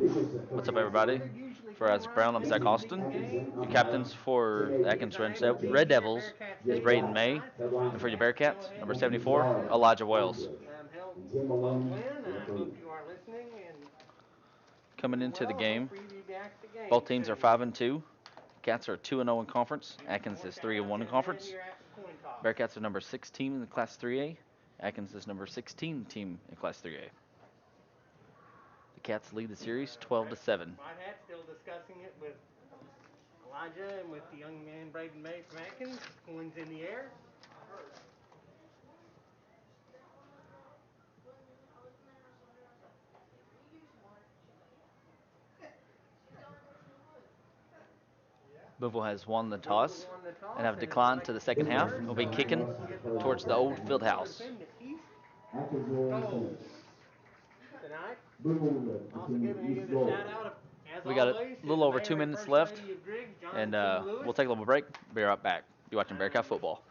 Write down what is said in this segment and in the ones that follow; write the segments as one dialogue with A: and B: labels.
A: What's up, everybody? For Isaac Brown, I'm Zach Austin. Your captains for the Atkins Red Devils is Braden May. And for your Bearcats, number 74, Elijah Wales. Coming into the game, both teams are 5-2. Cats are 2-0 in conference. Atkins is 3-1 in conference. Bearcats are number 6 team in the Class 3A. Atkins is number 16 team in Class 3A. The Cats lead the series 12-7.
B: Still discussing it with Elijah and with the young man Braden May from Atkins. Coins in the air.
A: Booneville has won the toss and have declined to the second half. Will be kicking towards the old field house. We got a little over 2 minutes left, and we'll take a little break. Be right back. You're watching Bearcat football.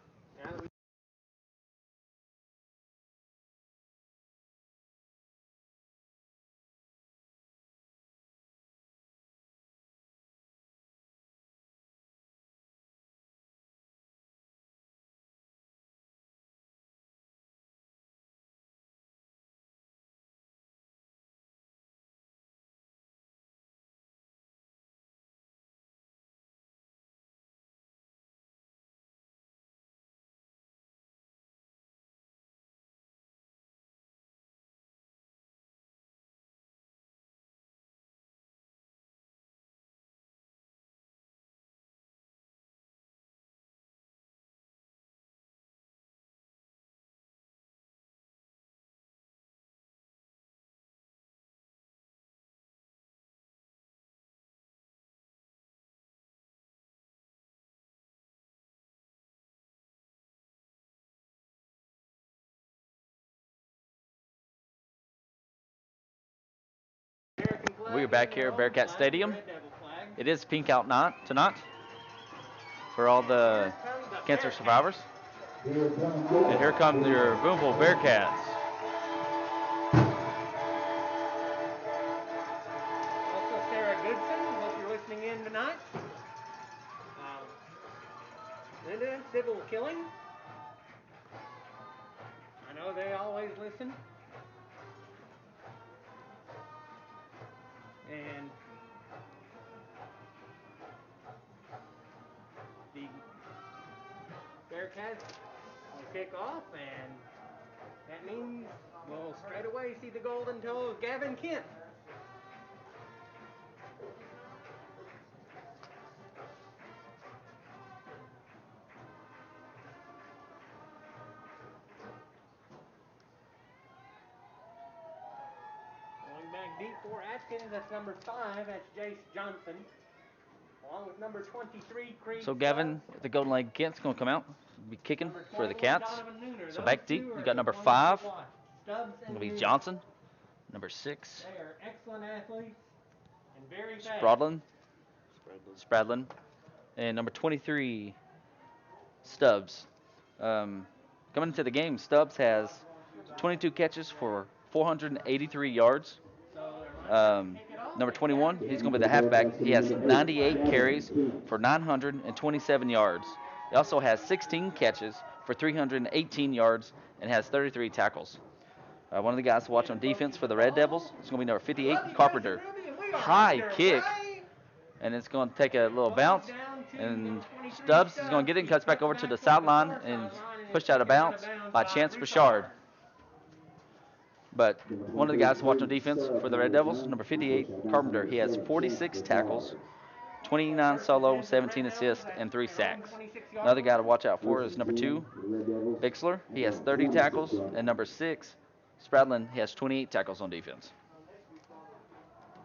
A: We are back here at Bearcat Stadium. It is pink out night tonight for all the cancer survivors. And here come your Booneville Bearcats.
B: Also Sarah Goodson, hope you're listening in tonight. Linda, Sybil Killing. I know they always listen. And the Bearcats will kick off, and that means we'll straight away see the golden toe of Gavin Kent. Going back deep for Atkins, that's number 5, that's Jace Johnson. Along with number 23, Creed.
A: So Gavin, the Golden Leg Kent's going to come out, be kicking for the Cats. So back deep, you got number 5, going to be Johnson. Number 6,
B: they are excellent athletes and very fast.
A: Spradlin. And number 23, Stubbs. Coming into the game, Stubbs has 22 catches for 483 yards. Number 21, he's going to be the halfback. He has 98 carries for 927 yards. He also has 16 catches for 318 yards and has 33 tackles. One of the guys to watch on defense for the Red Devils is going to be number 58, Carpenter. High kick, and it's going to take a little bounce. And Stubbs is going to get it and cuts back over to the sideline and pushed out of bounds by Chance Bouchard. But one of the guys to watch on defense for the Red Devils, number 58, Carpenter, he has 46 tackles, 29 solo, 17 assists, and 3 sacks. Another guy to watch out for is number 2, Bixler. He has 30 tackles. And number 6, Spradlin, he has 28 tackles on defense.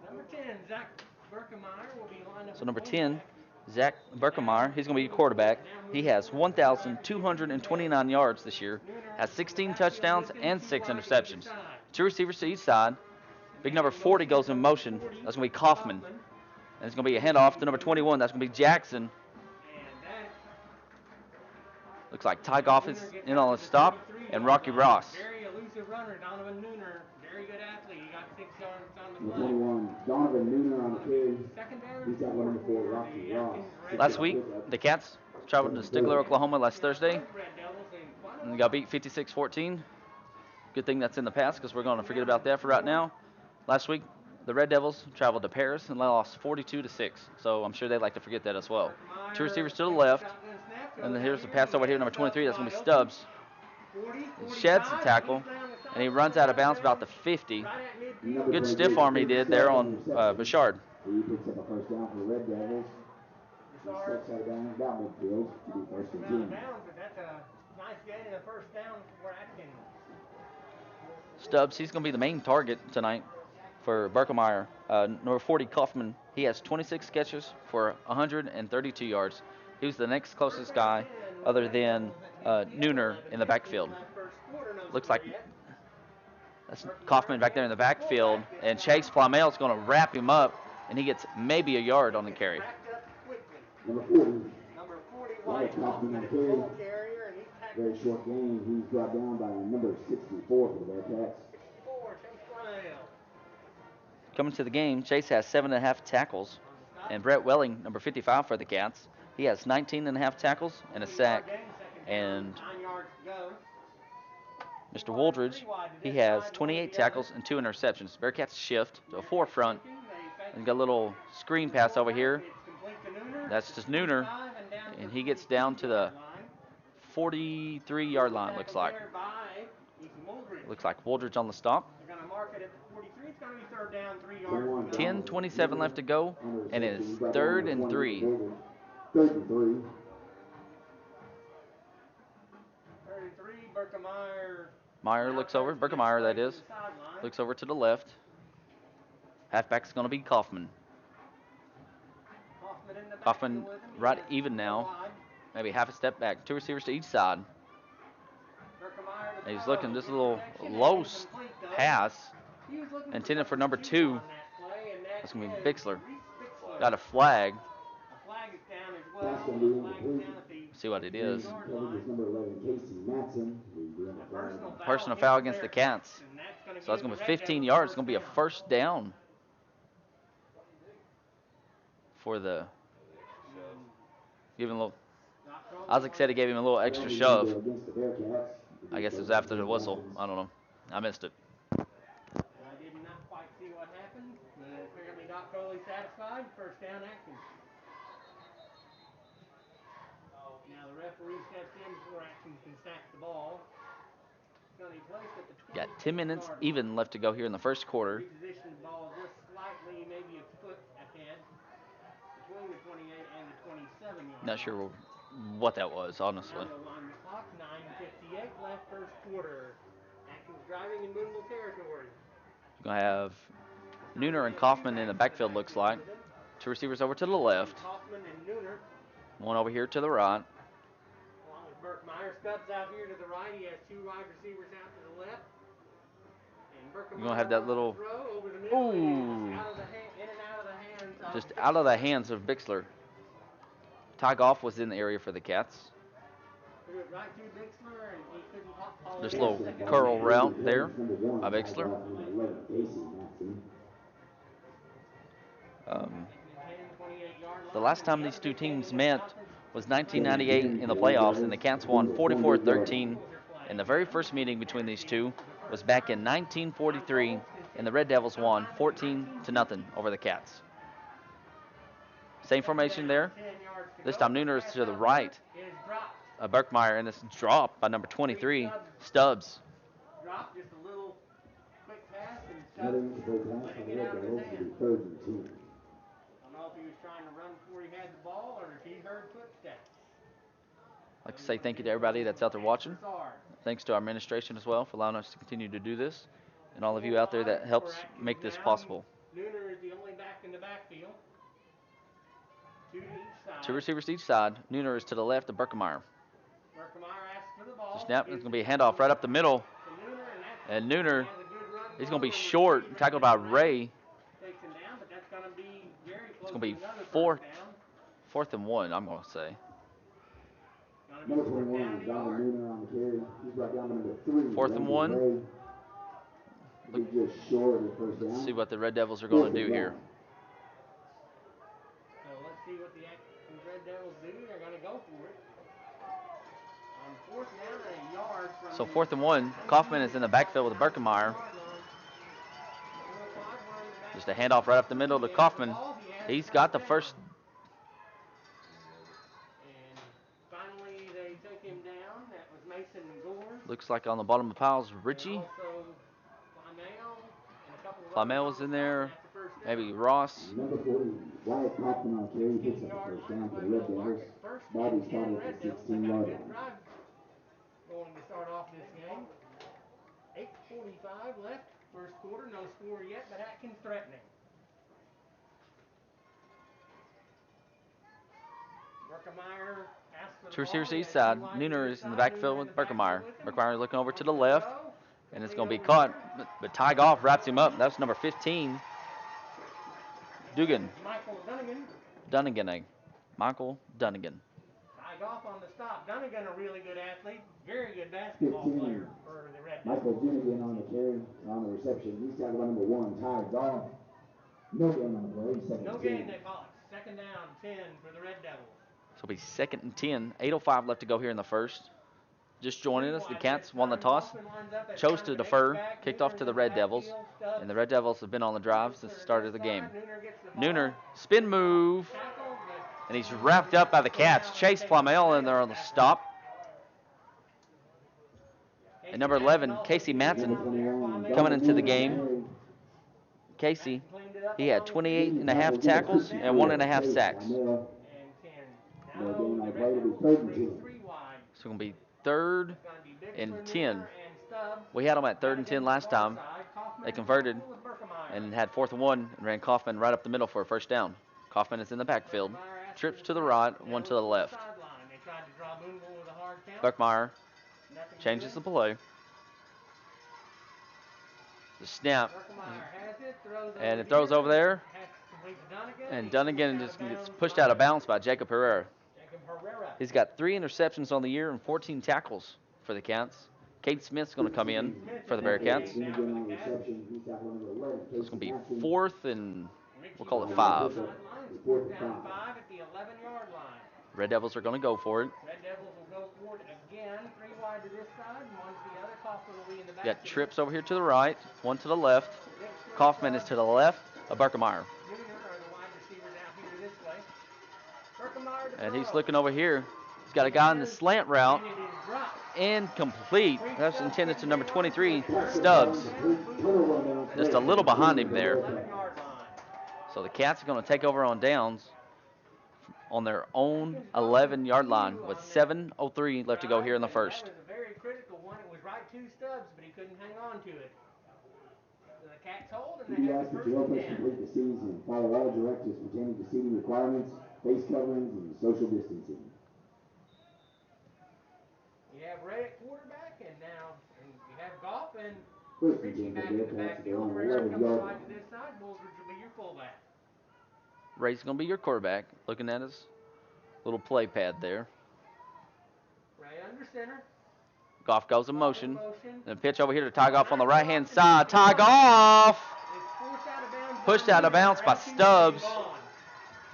B: Number 10, Zach Berkemeyer will be lined up.
A: So number 10, Zach Berkemeyer, he's going to be your quarterback. He has 1,229 yards this year, has 16 touchdowns and 6 interceptions. 2 receivers to each side. Big number 40 goes in motion. That's going to be Kaufman. And it's going to be a handoff to number 21. That's going to be Jackson. Looks like Ty Goff is in on a stop. And Rocky Ross.
B: Very elusive runner, Donovan Nooner. Very good athlete. He got 6 yards on the
C: Number
B: play.
C: 21, Donovan Nooner on the carry.
B: Second down
C: He's
B: and
C: got
B: 4
C: number 4,
B: for
C: Rocky
B: the
C: Ross.
B: Atkins Red
A: Last
B: Devils.
A: week, the Cats traveled to Stigler, Oklahoma last Thursday, and they got beat 56-14. Good thing that's in the past because we're going to forget about that for right now. Last week, the Red Devils traveled to Paris and lost 42-6, so I'm sure they'd like to forget that as well. 2 receivers to the left, and then here's the pass over here, number 23. That's going to be Stubbs. He sheds the tackle, and he runs out of bounds about the 50. Good stiff arm he did there on Bouchard.
C: He picks up a first down for the Red Devils. He steps out down midfield to be first and 10.
B: That's a nice gain and a first down for Atkins.
A: Stubbs, he's going to be the main target tonight for Berkemeyer. Number 40, Kaufman, he has 26 catches for 132 yards. He was the next closest guy other than Nooner in the backfield. Looks like that's Kaufman back there in the backfield, and Chase Flamel's going to wrap him up, and he gets maybe a yard on the carry.
C: Number 40, Wyatt Kaufman on the carry. Very short game. He's brought down by number 64 for the Bearcats.
A: Coming to the game, Chase has 7.5 tackles, and Brett Welling, number 55 for the Cats, he has 19.5 tackles and a sack. And Mr. Wooldridge, he has 28 tackles and 2 interceptions. Bearcats shift to a 4 front. And got a little screen pass over here. That's just Nooner, and he gets down to the 43-yard line, looks like. Looks like Wooldridge on the stop. 10:27 left to go, and it is 3rd and 3.
C: 3rd and 3.
A: Meyer looks over. Berkemeyer, that is. Looks over to the left. Halfback's going to be Kaufman. Kaufman right even now. Maybe half a step back. 2 receivers to each side. And he's looking just a little low pass intended for number 2. That's going to be Bixler. Got a flag. See what it is. Personal foul against the Cats. So that's going to be 15 yards. It's going to be a first down for the. Give him a little. Isaac said he gave him a little extra shove. I guess it was after the whistle. I don't know. I missed it.
B: I did not quite see what happened. Apparently not totally satisfied. First down, Atkins. Now the referee steps in before Atkins can snap the ball. It's going to be placed at the 20.
A: Got 10 minutes even left to go here in the first quarter.
B: Reposition the ball just slightly, maybe a foot ahead, between the 28 and the 27 yard.
A: Not sure what that was, honestly.
B: On the clock, 9:58 left, first quarter. Atkins driving in Booneville territory.
A: You're going to have Nooner and Kaufman in the backfield, looks like. 2 receivers over to the left.
B: Kaufman and Nooner.
A: 1 over here to the right.
B: Along with Berkemeyer. Stubbs out here to the right. He has 2 wide receivers out to the left. And Berkemeyer
A: You're going to have that little.
B: throw over the middle.
A: Ooh.
B: In and out of the hands.
A: Just out of the hands of Bixler. Ty Goff was in the area for the Cats.
B: Right to Bixler, and he couldn't
A: Just a little curl route there by Bixler. The last time these two teams met was 1998 in the playoffs, and the Cats won 44-13. And the very first meeting between these two was back in 1943, and the Red Devils won 14-0 over the Cats. Same formation there. This time Nooner is to the right. Berkemeyer, and this drop by number 23, Stubbs.
B: Drop, just a little quick pass, and Stubbs letting it out of his hand. I don't know if he was trying to run before he had the ball or if he heard footsteps.
A: I'd like to say thank you to everybody that's out there watching. Thanks to our administration as well for allowing us to continue to do this, and all of you out there that helps make this possible.
B: Nooner is the only back in the backfield. 2 to each side.
A: 2 receivers to each side. Nooner is to the left of Berkemeyer. So snap, it's going to be a handoff right up the middle. And Nooner, he's going to be short, tackled by Ray. It's going to be 4th and 1, I'm going to say.
C: Number 21, Donovan Nooner on the carry. He's brought down number 3.
A: 4th and 1.
C: Just short of the first down.
A: Let's see what the Red Devils are going to do here.
B: So let's see what the Atkins Red Devils do. They're going to go for it. On fourth down and a yard from
A: So 4th and 1. Kaufman is in the backfield with Berkemeyer. Just a handoff right up the middle to Kaufman. He's got the first.
B: And finally, they took him down. That was Mason Gore.
A: Looks like on the bottom of the piles, Richie. Flamel was in there. Maybe Ross.
C: Number 40, Wyatt Kaufman on carry, picks up the first down for the Red Devils. Bobby started at the 16-yard line.
B: Going to start off this game. 8:45 left, first quarter, no score yet, but Atkins threatening. Berkemeyer asks for the
A: Two receivers
B: ball.
A: east side. Nooner is in the backfield with Berkemeyer. Berkemeyer looking over to the left, and it's going to be caught, but Ty Goff wraps him up. That's number 15. Dugan.
B: Michael
A: Dunnigan. Michael Dunnigan.
B: Ty Goff on the stop. Dunnigan, a really good athlete, very good basketball player for the Red Devils.
C: Michael Dunnigan on the carry, on the reception. He's got number 1, Ty Goff. No gain on the play, second
B: No
C: and
B: gain,
C: 10.
B: they call it. Second down, 10 for the Red Devils.
A: So it'll be 2nd and 10. 8:05 left to go here in the first. Just joining us, the Cats won the toss, chose to defer, kicked off to the Red Devils, and the Red Devils have been on the drive since the start of the game. Nooner, spin move, and he's wrapped up by the Cats. Chase Flamel in there on the stop. And number 11, Casey Matson, coming into the game. Casey, he had 28 and a half tackles and 1.5 sacks.
C: No gain on the play, it'll be 3rd and 10.
A: So it's going to be 3rd and 10. We had them at 3rd and 10 last time. They converted and had 4th and 1 and ran Kaufman right up the middle for a first down. Kaufman is in the backfield. Trips to the right, one to the left. Berkemeyer changes the play. The snap. And it throws over there. And Dunnigan just gets pushed out of bounds by Jacob Herrera. He's got 3 interceptions on the year and 14 tackles for the Cats. Cade Smith's going to come in for the Bearcats. So it's going to be 4th and we'll call it 5. Red Devils are going to go for it.
B: Red Devils will go for it again. 3 wide to this side, 1 to the other. Kaufman will be in the back.
A: Got Trips over here to the right, 1 to the left. Kaufman is to the left of Berkemeyer. And he's looking over here. He's got a guy in the slant route. Incomplete. That's intended to number 23, Stubbs. Just a little behind him there. So the Cats are going to take over on downs on their own 11-yard line with 7:03 left to go here in the first.
B: That was a very critical one. It was right to Stubbs, but he couldn't hang on to it. So the Cats hold, and
C: We
B: they have
C: ask
B: the
C: that
B: first
C: you help us
B: and 10.
C: complete the season, follow all directives pertaining to seating requirements, face coverings, and social distancing.
B: You have Ray at quarterback, and now you have Goff and
C: First and
B: Richie
C: 10
B: back
C: for the
B: in the
C: Bearcats, they're
B: backfield.
C: on the
B: Ray comes
C: 11-yard
B: right
C: line.
B: to this side. Bouldridge will be your fullback.
A: Ray's going to be your quarterback. Looking at his little play pad there.
B: Ray under center.
A: Goff goes in motion. And a pitch over here to Ty Goff on the right-hand side. Ty Goff! Pushed out of bounds by Stubbs.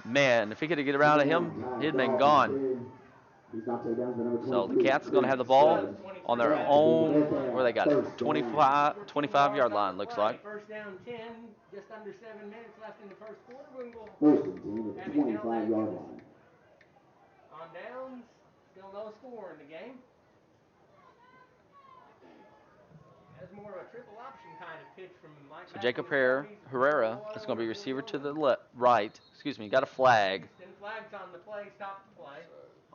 A: Man, if he could have get around to him, he'd have been gone. So the Cats are going to have the ball on their own, where they got it, 25-yard line, looks like.
B: First down 10, just under 7 minutes left in the first quarter.
C: First and 10 at the 25-yard line.
B: On downs, still no score in the game. That's more of a triple option kind of pitch from Mike.
A: So Jacob Herrera is going to be receiver to the right. Excuse me, got a flag.
B: Flags on the play, stop the play.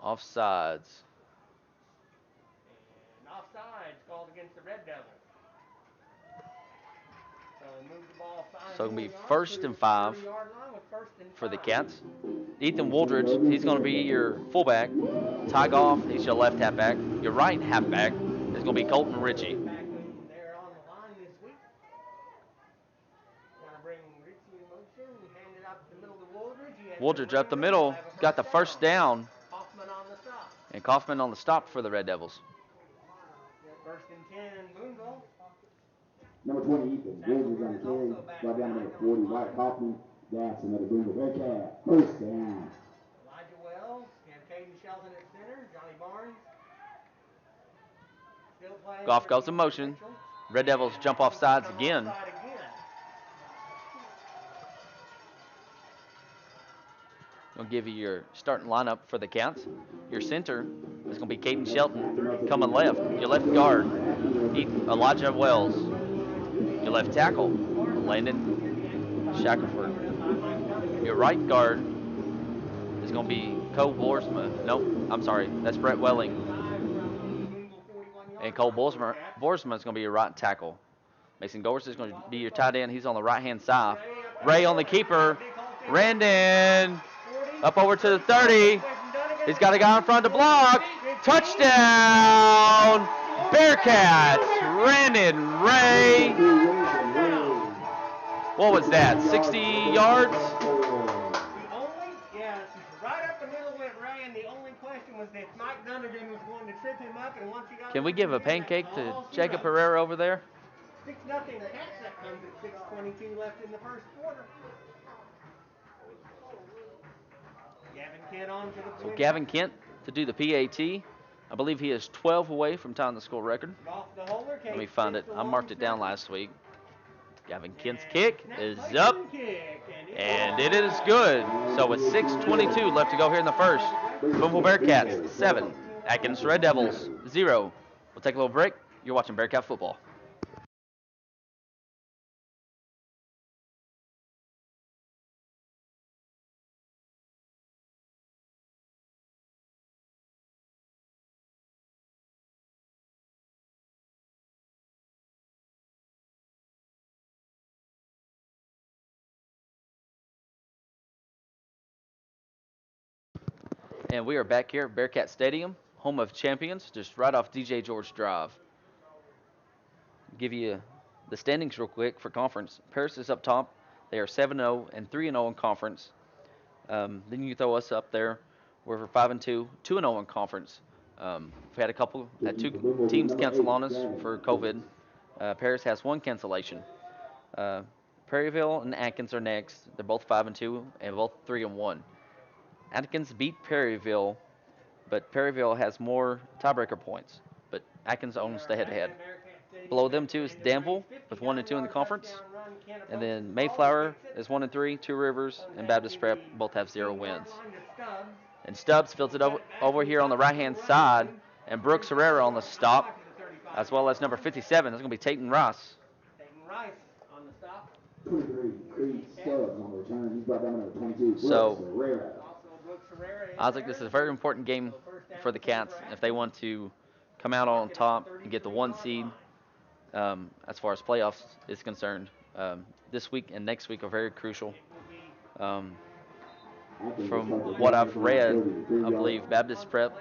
A: Offsides.
B: And offsides called against the Red Devils. So move the ball 5
A: So it'll be
B: yards,
A: 1st and 5 for the Cats. Ethan Wooldridge, he's going to be your fullback. Ty Goff, he's your left halfback. Your right halfback is going to be Colton Ritchie.
B: They're on the line this week. Going to bring Ritchie in motion and hand it up the middle to Wooldridge.
A: Wooldridge up the middle, got the first down.
B: Kaufman on the stop.
A: And Kaufman on the stop for the Red Devils.
B: First and 10, Booneville.
C: Number 20, Ethan Bridges on the carry. Brought down number 40, Wyatt Kaufman. That's another Booneville Bearcat. First down.
B: Elijah Wells, and Caden Shelton at center. Johnny Barnes. Still playing.
A: Goff goes in motion. Red Devils jump off sides again. I'll give you your starting lineup for the Cats. Your center is going to be Caden Shelton. Coming left, your left guard, Elijah Wells. Your left tackle, Landon Shackelford. Your right guard is going to be Cole Boersma. Nope, I'm sorry, that's Brett Welling. And Cole Boersma is going to be your right tackle. Mason Gorse is going to be your tight end. He's on the right-hand side. Ray on the keeper. Randon up over to the 30. He's got a guy in front to block. Touchdown, Bearcats. Randon Ray. What was that, 60 yards?
B: Yeah, right up the middle went Ray, and the only question was that Mike Dunnigan was going to trip him up, and once he got...
A: Can we give a pancake to Jacob Herrera over there?
B: 6-0 Cats. That comes at 6:22 left in the first quarter. Gavin Kent on to the
A: So Gavin Kent to do the PAT. I believe he is 12 away from tying the school record. Let me find it. I marked it down last week. Gavin Kent's kick is up, and it is good. So with 6:22 left to go here in the first, Booneville Bearcats 7, Atkins Red Devils 0. We'll take a little break. You're watching Bearcat football. And we are back here at Bearcat Stadium, home of champions, just right off DJ George Drive. Give you the standings real quick for conference. Paris is up top. They are 7-0 and 3-0 in conference. Then you throw us up there. We're 5-2, 2-0 in conference. We've had two teams cancel on us for COVID. Paris has one cancellation. Prairieville and Atkins are next. They're both 5-2 and both 3-1. Atkins beat Prairieville, but Prairieville has more tiebreaker points. But Atkins owns the head-to-head. Below them two is Danville with 1-2 in the conference, and then Mayflower is 1-3. Two Rivers and Baptist Prep both have 0 wins. And Stubbs fills it over here on the right-hand side, and Brooks Herrera on the stop, as well as number 57. That's going to be Tayton Rice.
B: Tayton Rice on the stop.
C: 23, Stubbs on the return. He's brought down number 22.
A: So,
C: Herrera.
A: I think this is a very important game for the Cats if they want to come out on top and get the 1 seed as far as playoffs is concerned. This week and next week are very crucial. From what I've read, I believe Baptist Prep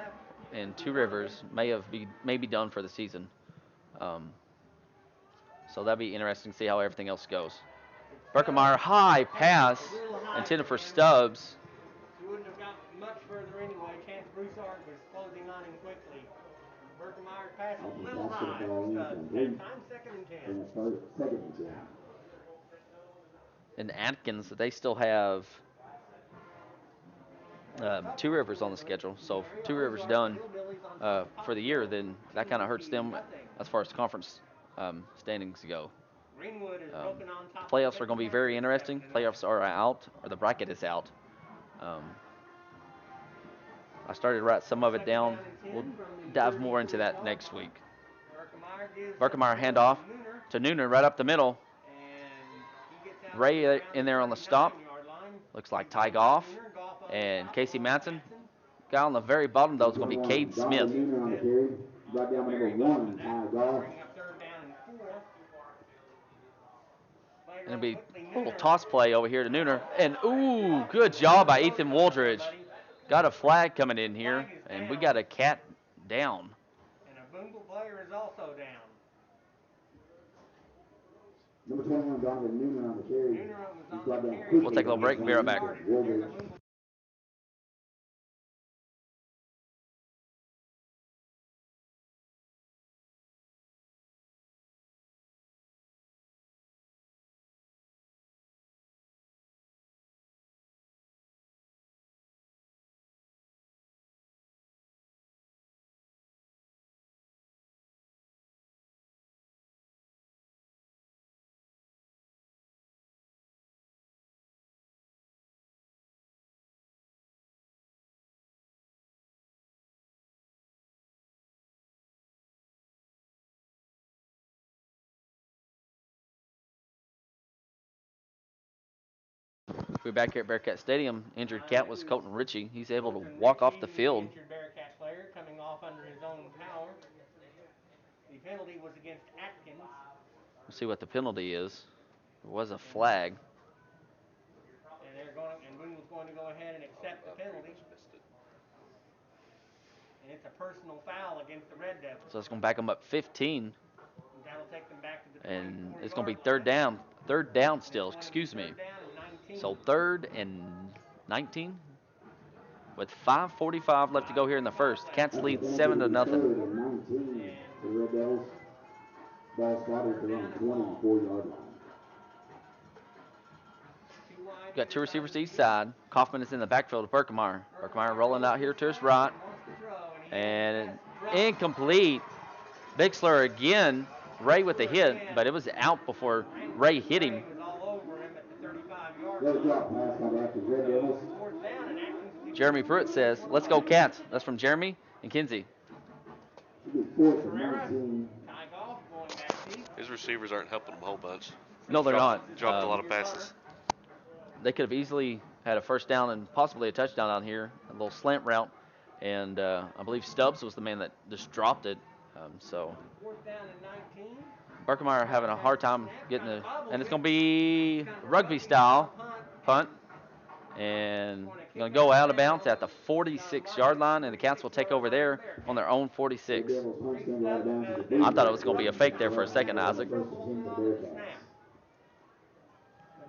A: and Two Rivers may be done for the season. So that'd be interesting to see how everything else goes. Berkemeyer high pass intended for Stubbs.
B: He wouldn't have got much further anyway. Chance Broussard was closing on him quickly. Berkemeyer's pass a little high. Time 2nd and 10.
A: And Atkins, they still have Two Rivers on the schedule. So if Two Rivers done for the year, then that kind of hurts them as far as conference standings go. Playoffs are going to be very interesting. Playoffs are out, or the bracket is out. I started to write some of it down. We'll dive more into that next week. Berkemeyer handoff to Nooner right up the middle. Ray in there on the stop. Looks like Ty Goff and Casey Matson. Guy on the very bottom, though, is going to be Cade Smith. And it'll be a little toss play over here to Nooner. And, ooh, good job by Ethan Wooldridge. Got a flag coming in here, and we got a Cat down.
B: And a Booneville player is also down.
C: Number 21, Donovan Nooner on the carry.
A: We'll take a little break and be right back. We're back here at Bearcat Stadium. Injured cat was Colton Ritchie. He's able to walk off the field.
B: Injured Bearcat player coming off under his own power. The penalty was against Atkins.
A: We'll see what the penalty is. It was a flag.
B: And Booneville's going to go ahead and accept the penalty. And it's a personal foul against the Red Devils.
A: So it's going to back them up 15.
B: That'll take them back to the
A: And it's going to be third down. Third down still, excuse me. So 3rd and 19. With 5:45 left to go here in the first. Cats lead 7-0.
C: 3rd and 19 for the Red Devils. Ball spotted at their own 24-yard line.
A: We've got 2 receivers to each side. Kaufman is in the backfield of Berkemeyer. Berkemeyer rolling out here to his right. And incomplete. Bixler again. Ray with the hit, but it was out before Ray hit him. Jeremy Pruitt says, "Let's go Cats." That's from Jeremy and Kinsey.
D: His receivers aren't helping him a whole bunch.
A: No, they're not.
D: Dropped a lot of passes.
A: They could have easily had a first down and possibly a touchdown out here. A little slant route. And I believe Stubbs was the man that just dropped it. Berkemeyer having a hard time getting the, and it's going to be rugby style punt. And going to go out of bounds at the 46-yard line, and the Cats will take over there on their own 46. I thought it was going to be a fake there for a second, Isaac.
B: But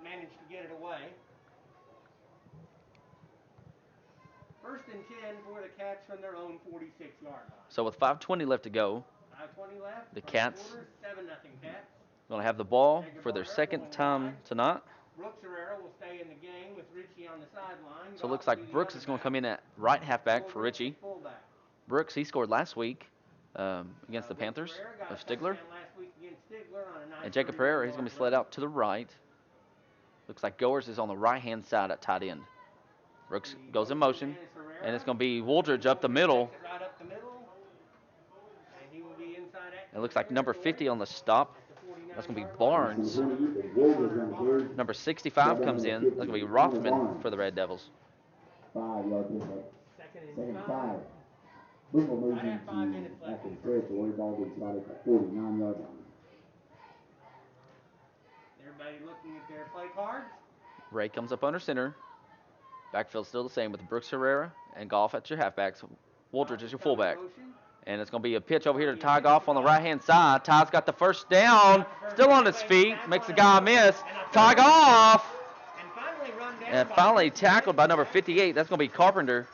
B: managed to get it away. 1st and 10 for the Cats from their own 46-yard line.
A: So with 5:20 left to go,
B: 5:20 left.
A: The Cats
B: 7-0 Cats.
A: going to have the ball for their second time tonight.
B: Brooks Herrera will stay in the game with Ritchie on the sideline.
A: So it looks like Brooks is going to come in at right halfback for Ritchie. Brooks, he scored last week against the Panthers of Stigler. And Jacob Pereira, he's going to be slid out to the right. Looks like Goers is on the right-hand side at tight end. Brooks goes in motion, and it's going to be Wooldridge up the middle. It looks like number 50 on the stop. That's going to be Barnes. Number 65 comes in. That's going to be Rothman for the Red Devils.
C: 5-yard pickup. 2nd and 5. Booneville moves into Atkins territory. Ball being spotted at the 49-yard line.
B: Everybody looking at their play cards.
A: Ray comes up under center. Backfield still the same with Brooks Herrera and Goff at your halfbacks. Wooldridge is your fullback. And it's going to be a pitch over here to Ty Goff on the right-hand side. Ty's got the first down. Still on his feet. Makes the guy miss. Ty Goff. And finally tackled by number 58. That's going to be Carpenter.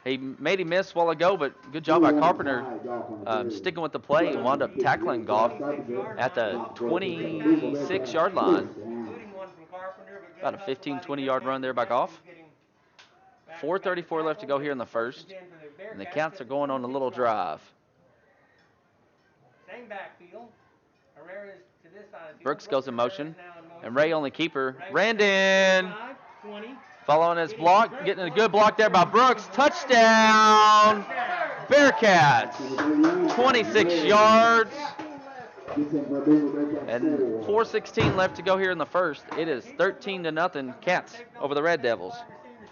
A: He made him miss a while ago, but good job by Carpenter sticking with the play and wound up tackling Goff at the 26-yard line. About a 15, 20-yard run there by Goff. 4:34 left to go here in the first. And the Cats are going on a little drive. Brooks goes in motion. And Ray on the keeper. Randon following his block. Getting a good block there by Brooks. Touchdown! Bearcats. 26 yards. And 4:16 left to go here in the first. It is 13-0 Cats over the Red Devils.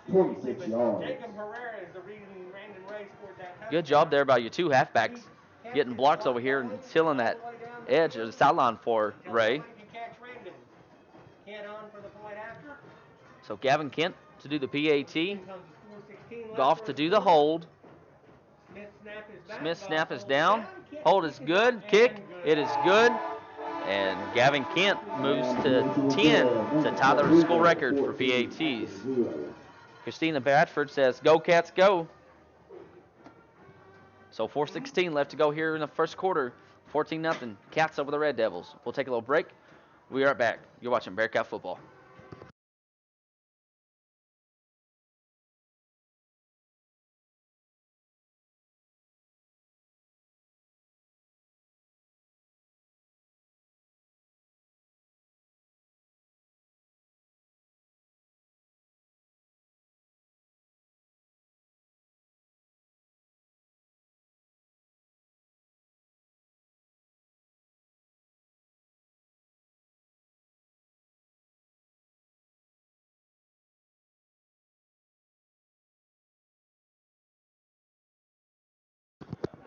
C: 26 yards.
A: Good job there by your 2 halfbacks getting blocks over here and sealing that edge of the sideline for Ray. So Gavin Kent to do the PAT. Goff to do the hold. Smith snap is down. Hold is good. Kick. It is good. And Gavin Kent moves to 10 to tie the school record for PATs. Christina Bradford says, "Go Cats, go." So 4:16 left to go here in the first quarter. 14-0 Cats over the Red Devils. We'll take a little break. We are back. You're watching Bearcat football.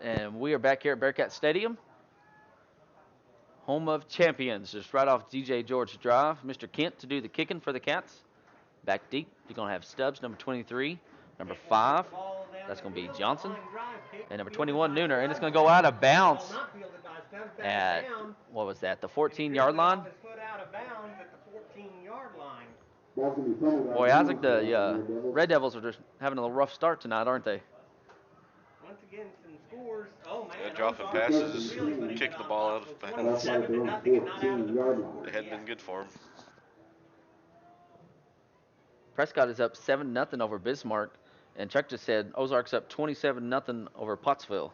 A: And we are back here at Bearcat Stadium, home of champions, just right off DJ George Drive. Mr. Kent to do the kicking for the Cats. Back deep, you're going to have Stubbs, number 23, number 5. That's going to be Johnson. And number 21, Nooner. And it's going to go out of bounds at, what was that, the 14-yard line? Boy, Isaac, the Red Devils are just having a little rough start tonight, aren't they?
B: Once again, some scores. Oh, man.
D: Yeah, dropping passes, kicking the ball out of bounds. They hadn't been good for them.
A: Prescott is up 7-0 over Bismarck. And Chuck just said Ozark's up 27-0 over Pottsville.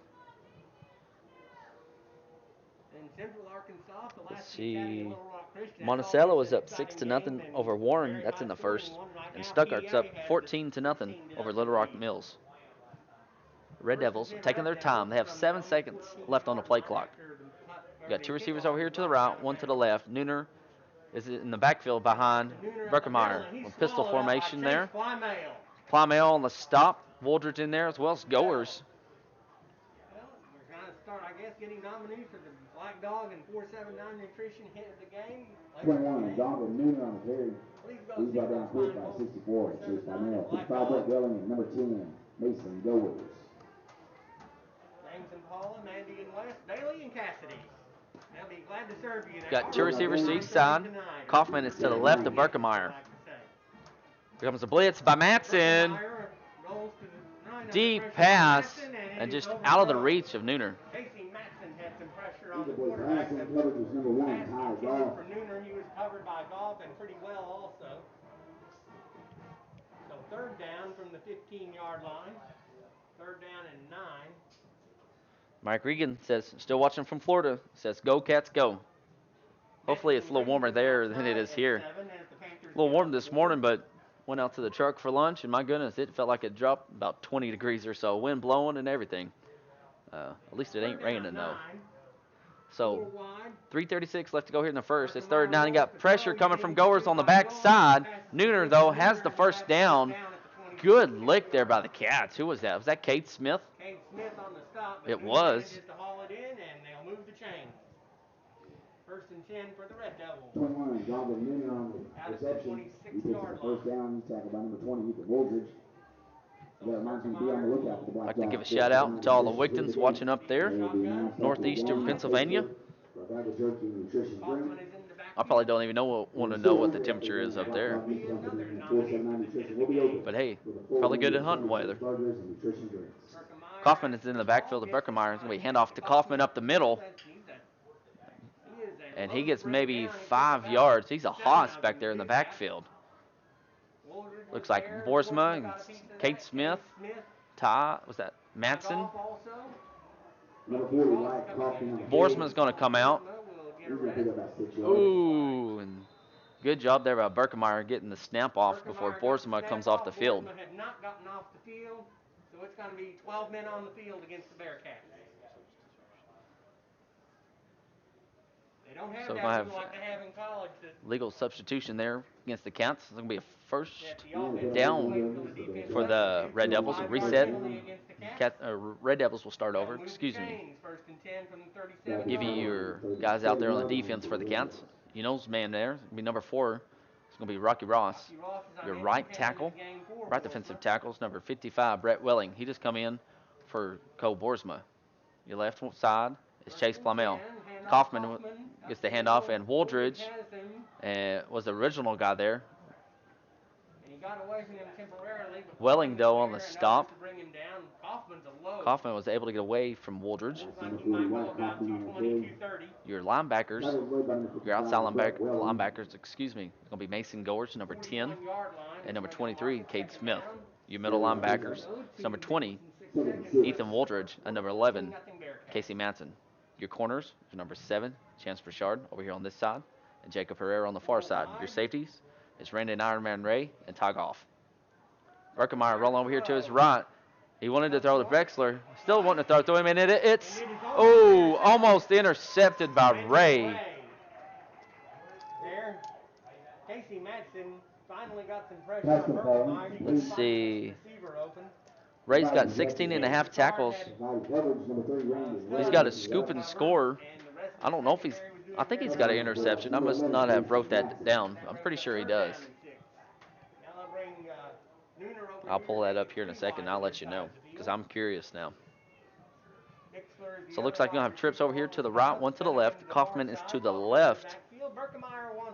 B: In Central Arkansas, the
A: Let's
B: last week,
A: see.
B: Little Rock Christian,
A: Monticello is up 6-0 over Warren. That's in the first. And Stuttgart's up 14-0 over Little Rock Mills. Red Devils are taking their time. They have 7 seconds left on the play clock. We got 2 receivers over here to the right, 1 to the left. Nooner is in the backfield behind Berkemeyer. With pistol formation there. Plymale on the stop. Wooldridge in there as well as Goers.
B: Well, we're trying to start, I guess, getting nominees for the Black Dog and 479 Nutrition hit of the game.
C: 21, Donovan Nooner on the carry. He's brought down quick by 64. Chased by Mel. 55, Brett Welling, and number 10, Mason Goers.
B: James and Paula, Mandy and West, Bailey and Cassidy. They'll be glad to serve you.
A: Got 2 receivers to each side. Kaufman is to the left of Berkemeyer. Here comes a blitz by Matson. Deep pass and just out of the reach of Nooner.
B: Casey Matson had some pressure on the quarterback.
C: Pass coverage was number 1, Ty Goff.
B: For Nooner, he was covered by Goff and pretty well also. So 3rd down from the 15-yard line. 3rd down and 9.
A: Mike Regan says, still watching from Florida, says, go Cats, go. Hopefully it's a little warmer there than it is here. A little warm this morning, but went out to the truck for lunch, and my goodness, it felt like it dropped about 20 degrees or so. Wind blowing and everything. At least it ain't raining, though. So 3:36 left to go here in the first. It's 3rd down. You got pressure coming from Goers on the backside. Nooner, though, has the first down. Good lick there by the Cats. Who was that? Was that Kate Smith?
B: Kate Smith on the stop.
A: It was.
B: Just to haul it in, and they'll move the chain. 1st and 10 for the Red Devils.
C: 21, Donovan Nooner on the reception. He takes the first down. He's tackled by number 20, Ethan Wooldridge. That reminds me to be on the lookout for the Black
A: I'd like to
C: Dog.
A: give a shout out to all the Wigtons watching up there, northeastern Pennsylvania. I probably don't even want to know what the temperature is up there. But hey, probably good at hunting weather. Kaufman is in the backfield of Berkemeyer. It's going to be handoff to Kaufman up the middle. And he gets maybe 5 yards. He's a hoss back there in the backfield. Looks like Boersma and Kate Smith. Ty, was that Matson? Boersma's going to come out. Ooh, and good job there by Berkemeyer getting the snap off before Boersma comes off the field.
B: Had not gotten off the field, so it's going to be 12 men on the field against the Bearcats. They don't have
A: So we're
B: that
A: going to have
B: rule like they have in college.
A: legal substitution there against the Cats. It's going to be a first down for the Red Devils. Reset. Red Devils will start over. Excuse me. Give you your guys out there on the defense for the Cats. You know, man there. It's going to be number 4. It's going to be Rocky Ross. Your right tackle. Right defensive tackle is number 55, Brett Welling. He just come in for Cole Boersma. Your left side is Chase Plymale. Kaufman gets the handoff, and Wooldridge was the original guy there. Welling, though, on the stop. Kaufman was able to get away from Wooldridge. Your linebackers, your outside linebackers, excuse me, it's going to be Mason Goers, number 10, and number 23, Cade Smith. Your middle linebackers, number 20, Ethan Wooldridge, and number 11, Casey Matson. Your corners, your number 7, Chance Burchard, over here on this side, and Jacob Herrera on the far side. Your safeties is Brandon Ironman Ray and Ty Goff. Berkemeyer rolling over here to his right. He wanted to throw to Drexler. Still wanting to throw to him, and it's almost intercepted by Ray.
B: There, Casey Matson finally got some pressure on Berkemeyer.
A: Let's see. Ray's got 16 and a half tackles. He's got a scoop and score. I don't know if he's. I think he's got an interception. I must not have wrote that down. I'm pretty sure he does. I'll pull that up here in a second. I'll let you know because I'm curious now. So it looks like you're going to have trips over here to the right, one to the left. Kaufman is to the left.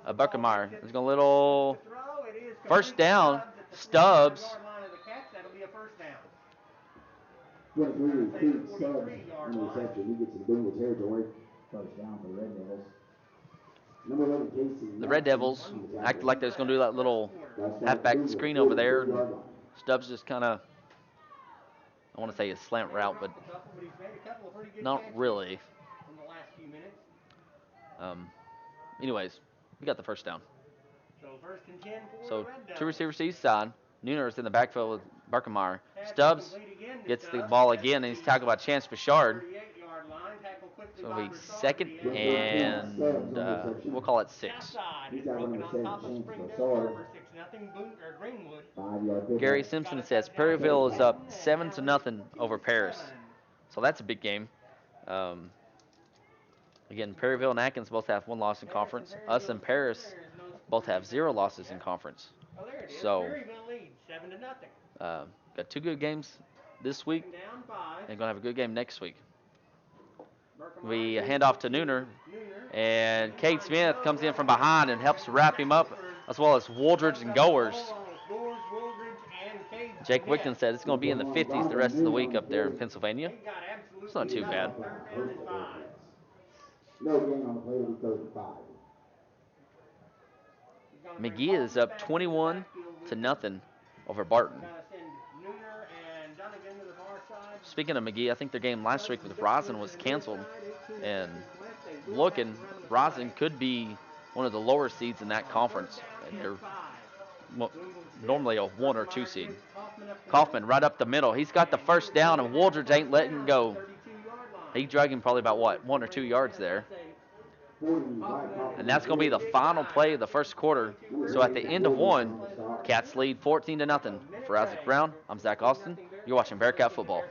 A: Buckemeyer is going a little first down. Stubbs.
C: 23, Pete Stubbs on the reception. He gets in Booneville territory. First down for the Red Devils. Number 11, Casey.
A: The Red Devils acted like they was going to do that little halfback screen over there. And Stubbs just kind of, I want to say a slant route, but not really. Anyways, we got the first down. So 2 receivers each side. Nooner's in the backfield with Buckemeyer. Stubbs gets the ball again, and he's tackled by Chance Bouchard. So it'll be second and we'll call it 6. Gary Simpson says Perryville is up 7-0 over Paris. So that's a big game. Again, Perryville and Atkins both have 1 loss in conference. Us and Paris both have 0 losses in conference. So got 2 good games this week and going to have a good game next week. We hand off to Nooner, and Cade Smith comes in from behind and helps wrap him up, as well as Wooldridge and Goers. Jake Wickton said it's going to be in the 50s the rest of the week up there in Pennsylvania. It's not too bad.
C: No game on the play will be 35.
A: McGee is up 21-0 over Barton. Speaking of McGee, I think their game last week with Rosin was canceled. And Rosin could be one of the lower seeds in that conference. And they're normally a 1 or 2 seed. Kaufman right up the middle. He's got the first down, and Wooldridge ain't letting go. He dragged him probably about, 1 or 2 yards there. And that's going to be the final play of the first quarter. So at the end of 1, Cats lead 14-0. For Isaac Brown, I'm Zach Austin. You're watching Bearcat Football.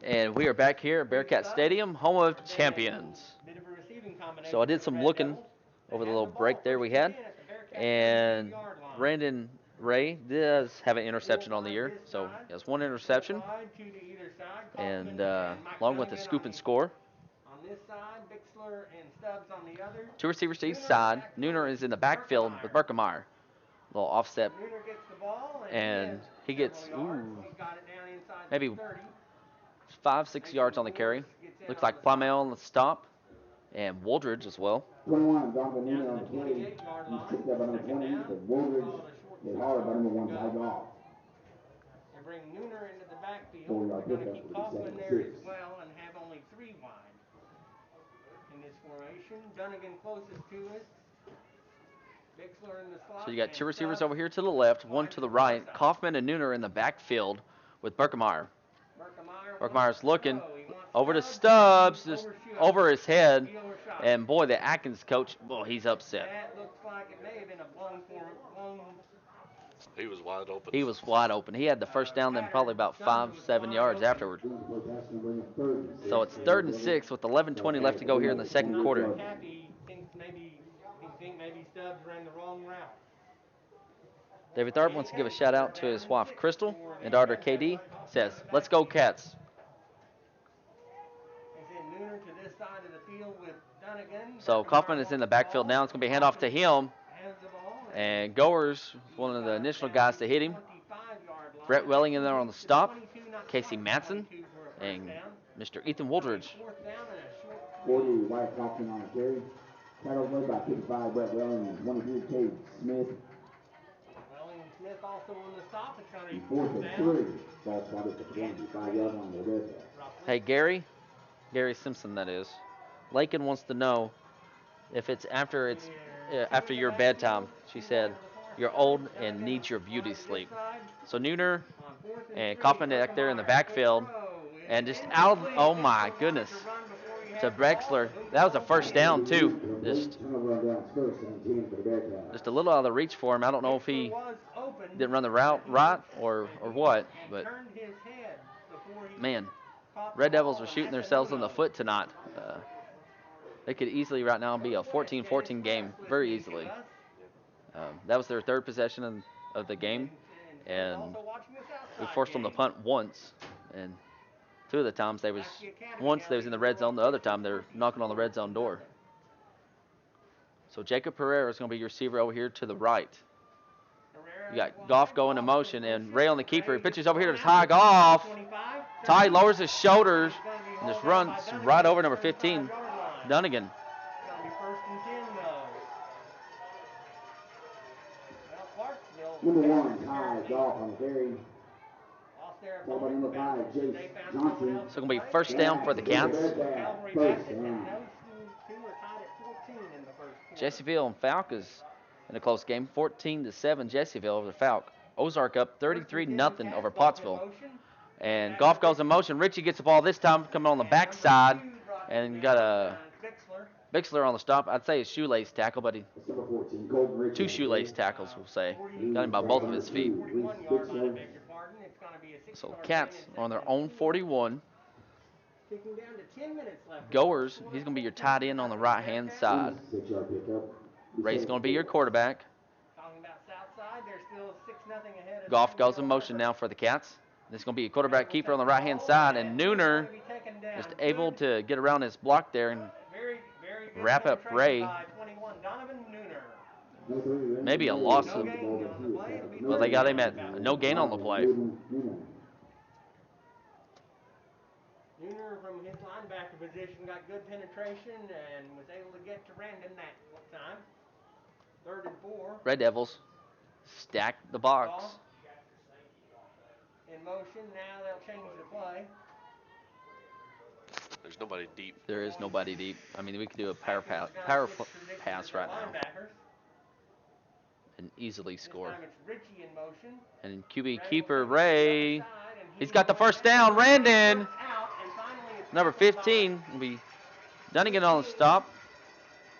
A: And we are back here at Bearcat Stadium, home of champions. So I did some looking over the little break there we had. And Brandon Ray does have an interception on the year. So he has 1 interception. And along with a scoop and score. 2 receivers to each side. Nooner is in the backfield with Buckemeyer. A little offset. And he gets, maybe 5-6 yards on the carry. Looks like Plumell on the stop. And Wooldridge as well.
C: 21, Donovan Nooner on the play. He's picked up by number 20, but Wooldridge hit hard by number 1, Ty Goff.
B: And bring Nooner into the backfield.
C: 4-yard
B: We're going to
C: pickup
B: keep
C: for the
B: Kaufman there as well and have only 3 wide in this formation. Dunnigan closest to us. Bixler in the slot.
A: So you got 2 receivers over here to the left, 1 to the right. Kaufman and Nooner in the backfield with Buckemeyer. Buckemeyer's looking over to Stubbs, just over his head. And boy, the Atkins coach, he's upset.
B: That looks like it may have been a blown.
D: He was wide open.
A: He was wide open. He had the first down, then probably about 5-7 yards afterward. So it's 3rd and 6 with 11:20 left to go here in the second quarter.
B: Maybe Stubbs ran the wrong route.
A: David Tharp wants to give a shout out to his wife Crystal and daughter KD. Says, "Let's go Cats." So Kaufman is in the backfield now. It's going to be a handoff to him. And Goers, one of the initial guys to hit him. Brett Welling in there on the stop. Casey Matson and Mr. Ethan Woolridge.
C: 40, White Kaufman on the carry. Tackle led by 55, Brett Welling, and 23, Cade Smith.
B: Smith also on the stop. It's going to be
C: 4th and 3. Ball spotted at the 25-yard line. The red.
A: Hey, Gary Simpson, that is. Lakin wants to know if it's after your bedtime. She said, "You're old and need your beauty sleep." So Nooner and Kaufman back there in the backfield. And just out, oh my goodness, to Drexler. That was a first down, too. Just a little out of the reach for him. I don't know if he didn't run the route right or what, but man, Red Devils are shooting themselves in the foot tonight. They could easily right now be a 14-14 game, very easily. That was their third possession of the game, and we forced them to punt once, and two of the times once they was in the red zone, the other time they're knocking on the red zone door. So Jacob Pereira is going to be your receiver over here to the right. You got Goff going in motion, and Ray on the keeper. He pitches over here to Ty Goff. Ty lowers his shoulders and just runs right over number 15, Dunnigan.
C: Number 1, Ty Goff on the carry. Followed by number 5, Jace Johnson.
A: So it's going to be first down for the Cats.
C: First down.
A: Jessieville and Falk is in a close game, 14-7. Jessieville over the Falk. Ozark up 33-0 over Pottsville. And Goff goes in motion. Richie gets the ball this time, coming on the backside, and got a Bixler on the stop. I'd say a shoelace tackle, but two shoelace tackles, we'll say. Got him by both of his feet. So Cats are on their own 41. Goers, he's going to be your tight end on the right-hand side. Ray's going to be your quarterback. Goff goes in motion now for the Cats. This is going to be a quarterback keeper on the right-hand side, and Nooner just able to get around his block there and wrap up Ray. Maybe a loss of, well, they got him at no gain on the play.
B: Nooner from his linebacker position got good penetration and was able to get to Randon that time. 3rd and 4.
A: Red Devils stack the box.
B: In motion, now they'll change the play.
D: There's nobody deep.
A: There is nobody deep. I mean, we could do a power pass right now and easily score. And QB keeper Ray, he's got the first down. Randon, number 15, will be Dunnigan on the stop.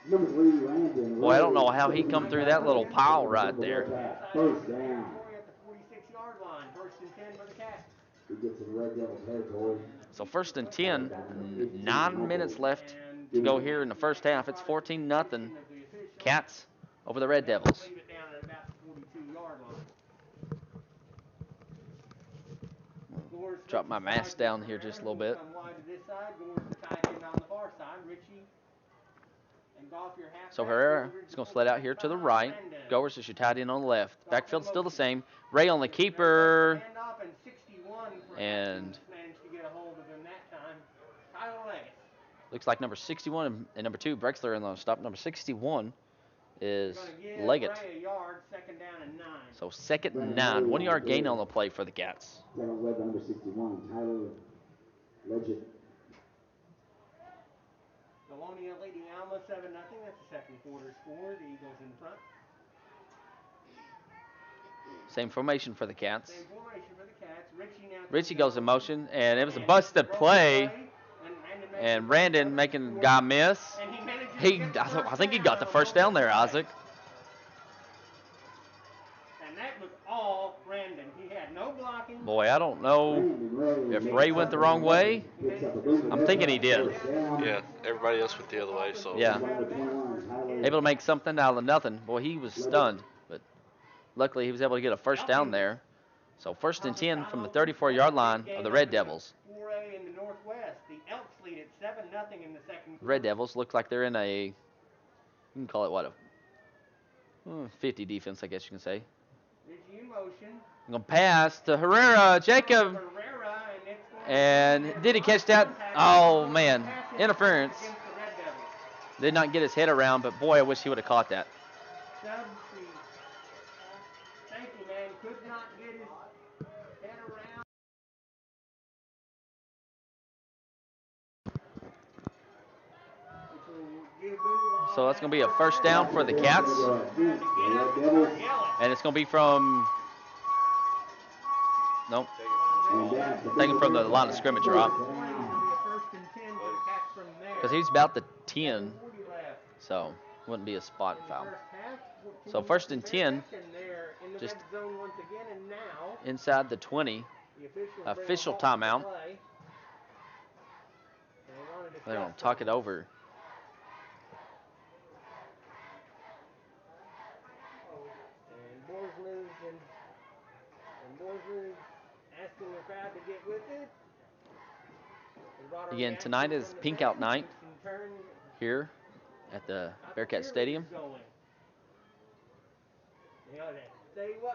C: Number 3, Randon.
A: Boy, I don't know how he come through that little pile right there.
C: First down.
A: So 1st and 10, 9 minutes left to go here in the first half. It's 14-0. Cats over the Red Devils. Drop my mask down here just a little bit. So Herrera is going to slide out here to the right. Goers is your tight end on the left. Backfield's still the same. Ray on the keeper. And looks like number 61 and number 2, Brexler, in the stop. Number 61 is Leggett. So 2nd and 9. 1 yard gain on the play for the Cats.
C: Number 61, Tyler Leggett.
B: Colonia leading Alma 7-0. That's the second quarter score. The Eagles in front.
A: Same formation for the Cats.
B: Same formation for the Cats.
A: Richie goes in motion, and it was a busted play. And Randon making the guy miss. I think he got the first down there, Isaac.
B: And that was all Randon. He had no blocking.
A: Boy, I don't know if Ray went the wrong way. I'm thinking he did.
D: Yeah, everybody else went the other way. So
A: yeah, able to make something out of nothing. Boy, he was stunned. But Luckily, he was able to get a first down there. So 1st and 10 from the 34-yard line of the Red Devils.
B: 4A in the Northwest. The Elks lead at 7-0 in the second quarter.
A: Red Devils look like they're in a, you can call it what, a 50 defense, I guess you can say. I'm going to pass to Herrera, Jacob. And did he catch that? Oh, man. Interference. Did not get his head around, but boy, I wish he would have caught that.
B: Thank you, man. Could not get his head around.
A: So that's going to be a first down for the Cats. And it's going to be from, nope, taken from the line of scrimmage, Rob. Because he's about the 10, so wouldn't be a spot foul. So 1st and 10, just inside the 20. Official timeout. They're going to talk it over. Again, tonight is Pink Out Night here at the Bearcat Stadium.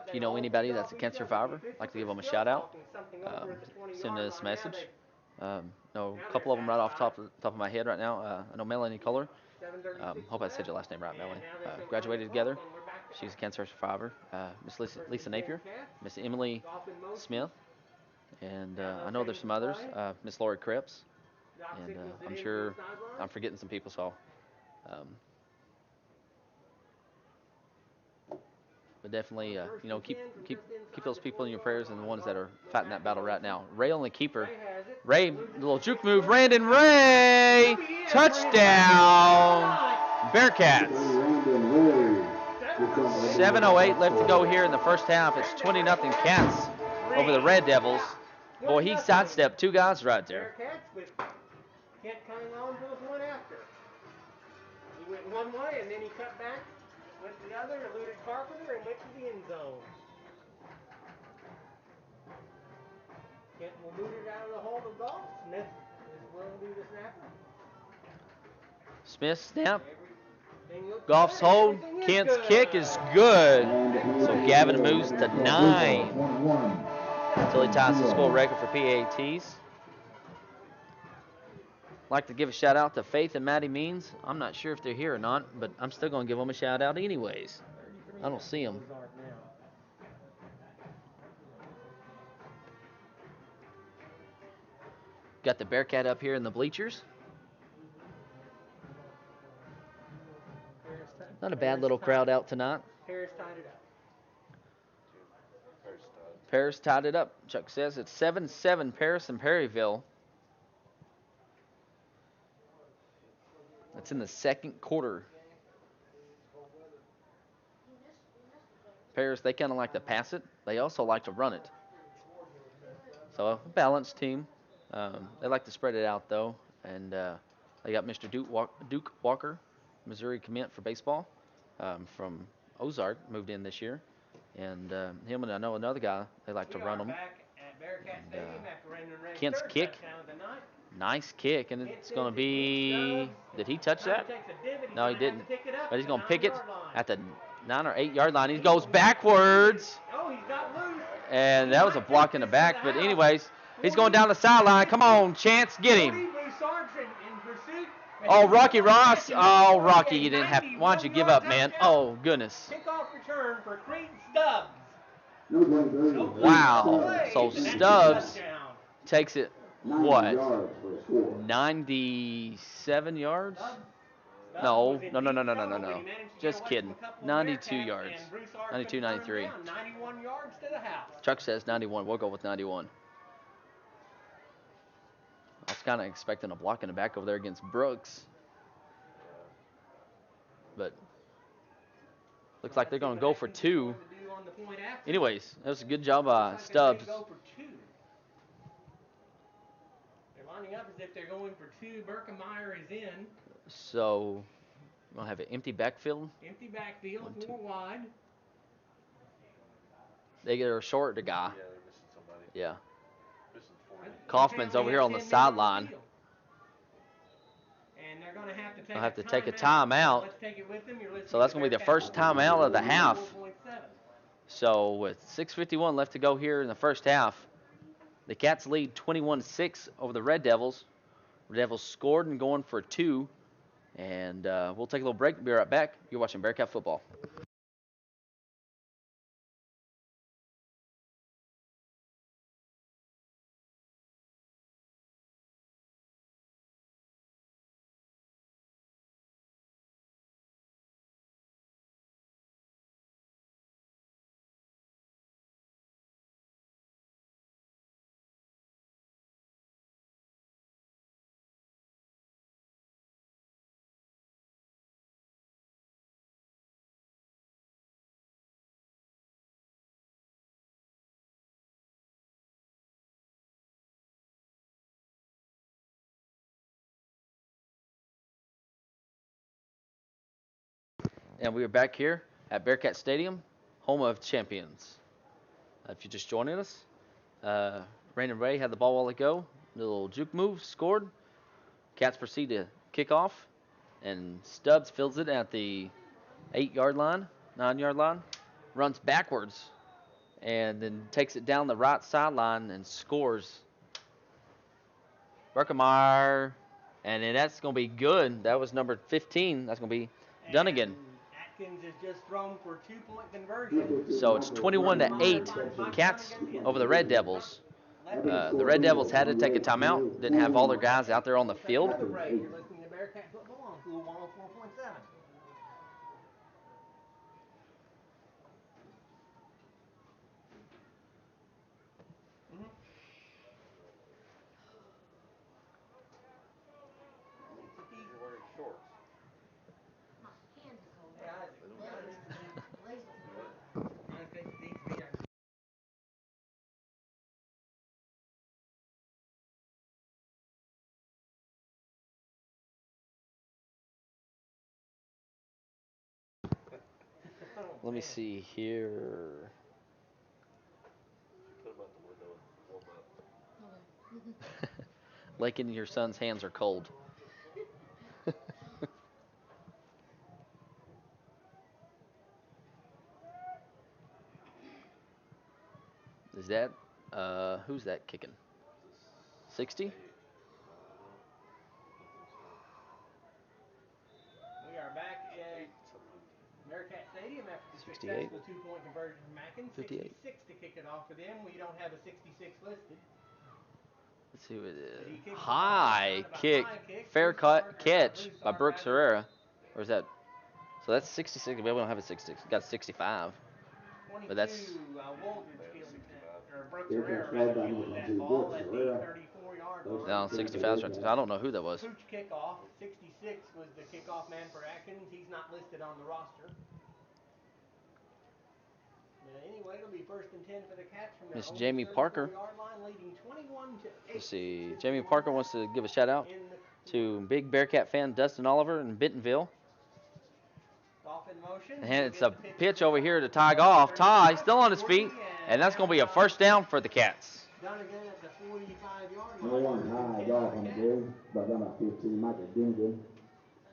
A: If you know anybody that's a cancer survivor, I'd like to give them a shout out. Send this message. Know a couple of them right off the top of my head right now. I know Melanie Kohler. Hope I said your last name right, Melanie. Graduated together. She's a cancer survivor. Miss Lisa Napier, Miss Emily Smith, and I know there's some others. Miss Lori Cripps, and I'm sure I'm forgetting some people. So, but definitely, you know, keep those people in your prayers and the ones that are fighting that battle right now. Ray only keeper. Ray, little juke move. Brandon Ray, touchdown, Bearcats. 7:08 left to go here in the first half. It's 20-0 Cats over the Red Devils. Boy, he sidestepped two guys right there.
B: Kent coming on goes one after. He went one way and then he cut back, went the other, eluded Carpenter, and went to the end zone. Kent will boot it out of the hole of golf. Smith will be the snapper.
A: Smith snap. Goff's hold. Kent's kick is good. So Gavin moves to 9 until he ties the school record for PATs. Like to give a shout out to Faith and Maddie Means. I'm not sure if they're here or not, but I'm still going to give them a shout out anyways. I don't see them. Got the Bearcat up here in the bleachers. Not a bad little crowd out tonight.
B: Paris tied it up.
A: Paris tied it up. Chuck says it's 7-7 Paris and Perryville. That's in the second quarter. Paris, they kind of like to pass it. They also like to run it. So a balanced team. They like to spread it out, though. And they got Mr. Duke Walker, Missouri commit for baseball from Ozark, moved in this year. And him and I know another guy, they like to run them. And, Kent's kick, nice kick, and it's going to be, did he touch that? No, he didn't. But he's going to pick it at the 9 or 8 yard line. He goes backwards. And that was a block in the back. But anyways, he's going down the sideline. Come on, Chance, get him. Oh, Rocky Ross. Oh, Rocky, you didn't have. Why'd you give up, man? Oh, goodness.
B: Kickoff return for Creighton Stubbs.
A: Wow. So Stubbs takes it, what, 97 yards? No. Just kidding. 92 yards. 92, 93.
B: 91 yards to the house.
A: Chuck says 91. We'll go with 91. I was kind of expecting a block in the back over there against Brooks. But looks like they're going to go for 2. Anyways, that was a good job by Stubbs.
B: They're lining up as if they're going for 2. Berkemeyer is in.
A: So we're going to have an empty backfield.
B: Empty backfield, 4 wide.
A: They're short the guy.
D: Yeah, they're missing somebody.
A: Yeah.
D: Missing 40.
A: Kaufman's over here on the sideline.
B: And they're going to have to take
A: They'll have to
B: a
A: take a
B: timeout.
A: timeout.
B: Let's take it with them. You're listening
A: So that's
B: to
A: going to be the
B: Bearcats
A: first timeout of the half.
B: 4.7.
A: So with 6:51 left to go here in the first half, the Cats lead 21-6 over the Red Devils. Red Devils scored and going for 2. And we'll take a little break. Be right back. You're watching Bearcat football. And we are back here at Bearcat Stadium, home of champions. If you're just joining us, Brandon Ray had the ball a while ago. Little juke move, scored. Cats proceed to kick off, and Stubbs fills it at the 8-yard line, 9-yard line, runs backwards, and then takes it down the right sideline and scores. Berkemeyer, and then that's going to be good. That was number 15. That's going to be Dunnigan.
B: Atkins has just thrown for 2-point conversion.
A: So it's 21-8 Cats over the Red Devils. The Red Devils had to take a timeout. Didn't have all their guys out there on the field.
B: You're listening to Bearcat football on Cool 104.7.
D: You're wearing shorts.
A: Let me see here.
D: Put them out the window and warm up.
A: Lakin, your son's hands are cold. Is that, who's that kicking? 60?
B: We are back at Bearcat Stadium after the
A: 68.
B: successful 2-point conversion from Atkins.
A: 58.
B: 66 to kick it off for them. We don't have a 66 listed.
A: Let's see who it
B: He
A: is.
B: kicks
A: High
B: the ball
A: kick.
B: high kick.
A: Fair cut catch by
B: Broussard
A: Brooks
B: rather.
A: Herrera. Or is that? So that's 66. We don't have a 66. We got 65.
B: 22,
A: But that's
B: Waldridge field or Brooks
C: Here
B: Herrera
C: comes
B: rather
C: Fred
B: fielded that
C: Dunnigan.
B: ball at the
C: Herrera.
B: 34-yard line.
A: down 65. I don't know who that was.
B: Pooch kickoff. 66 was the kickoff man for Atkins. He's not listed on the roster. Anyway, it'll be 1st and 10 for the Cats from their
A: Miss
B: own
A: Jamie Parker.
B: 34-yard line, leading 21-8.
A: Let's see. Jamie Parker wants to give a shout out to big Bearcat fan Dustin Oliver in Bentonville.
B: Off in motion.
A: And it's a pitch over here to Ty Goff. Ty still on his feet, and that's going to be a first down for the Cats.
B: Done again at the 45-yard
C: Number
B: line.
C: 1, high golf on the carry, by number 15, Michael Dunnigan.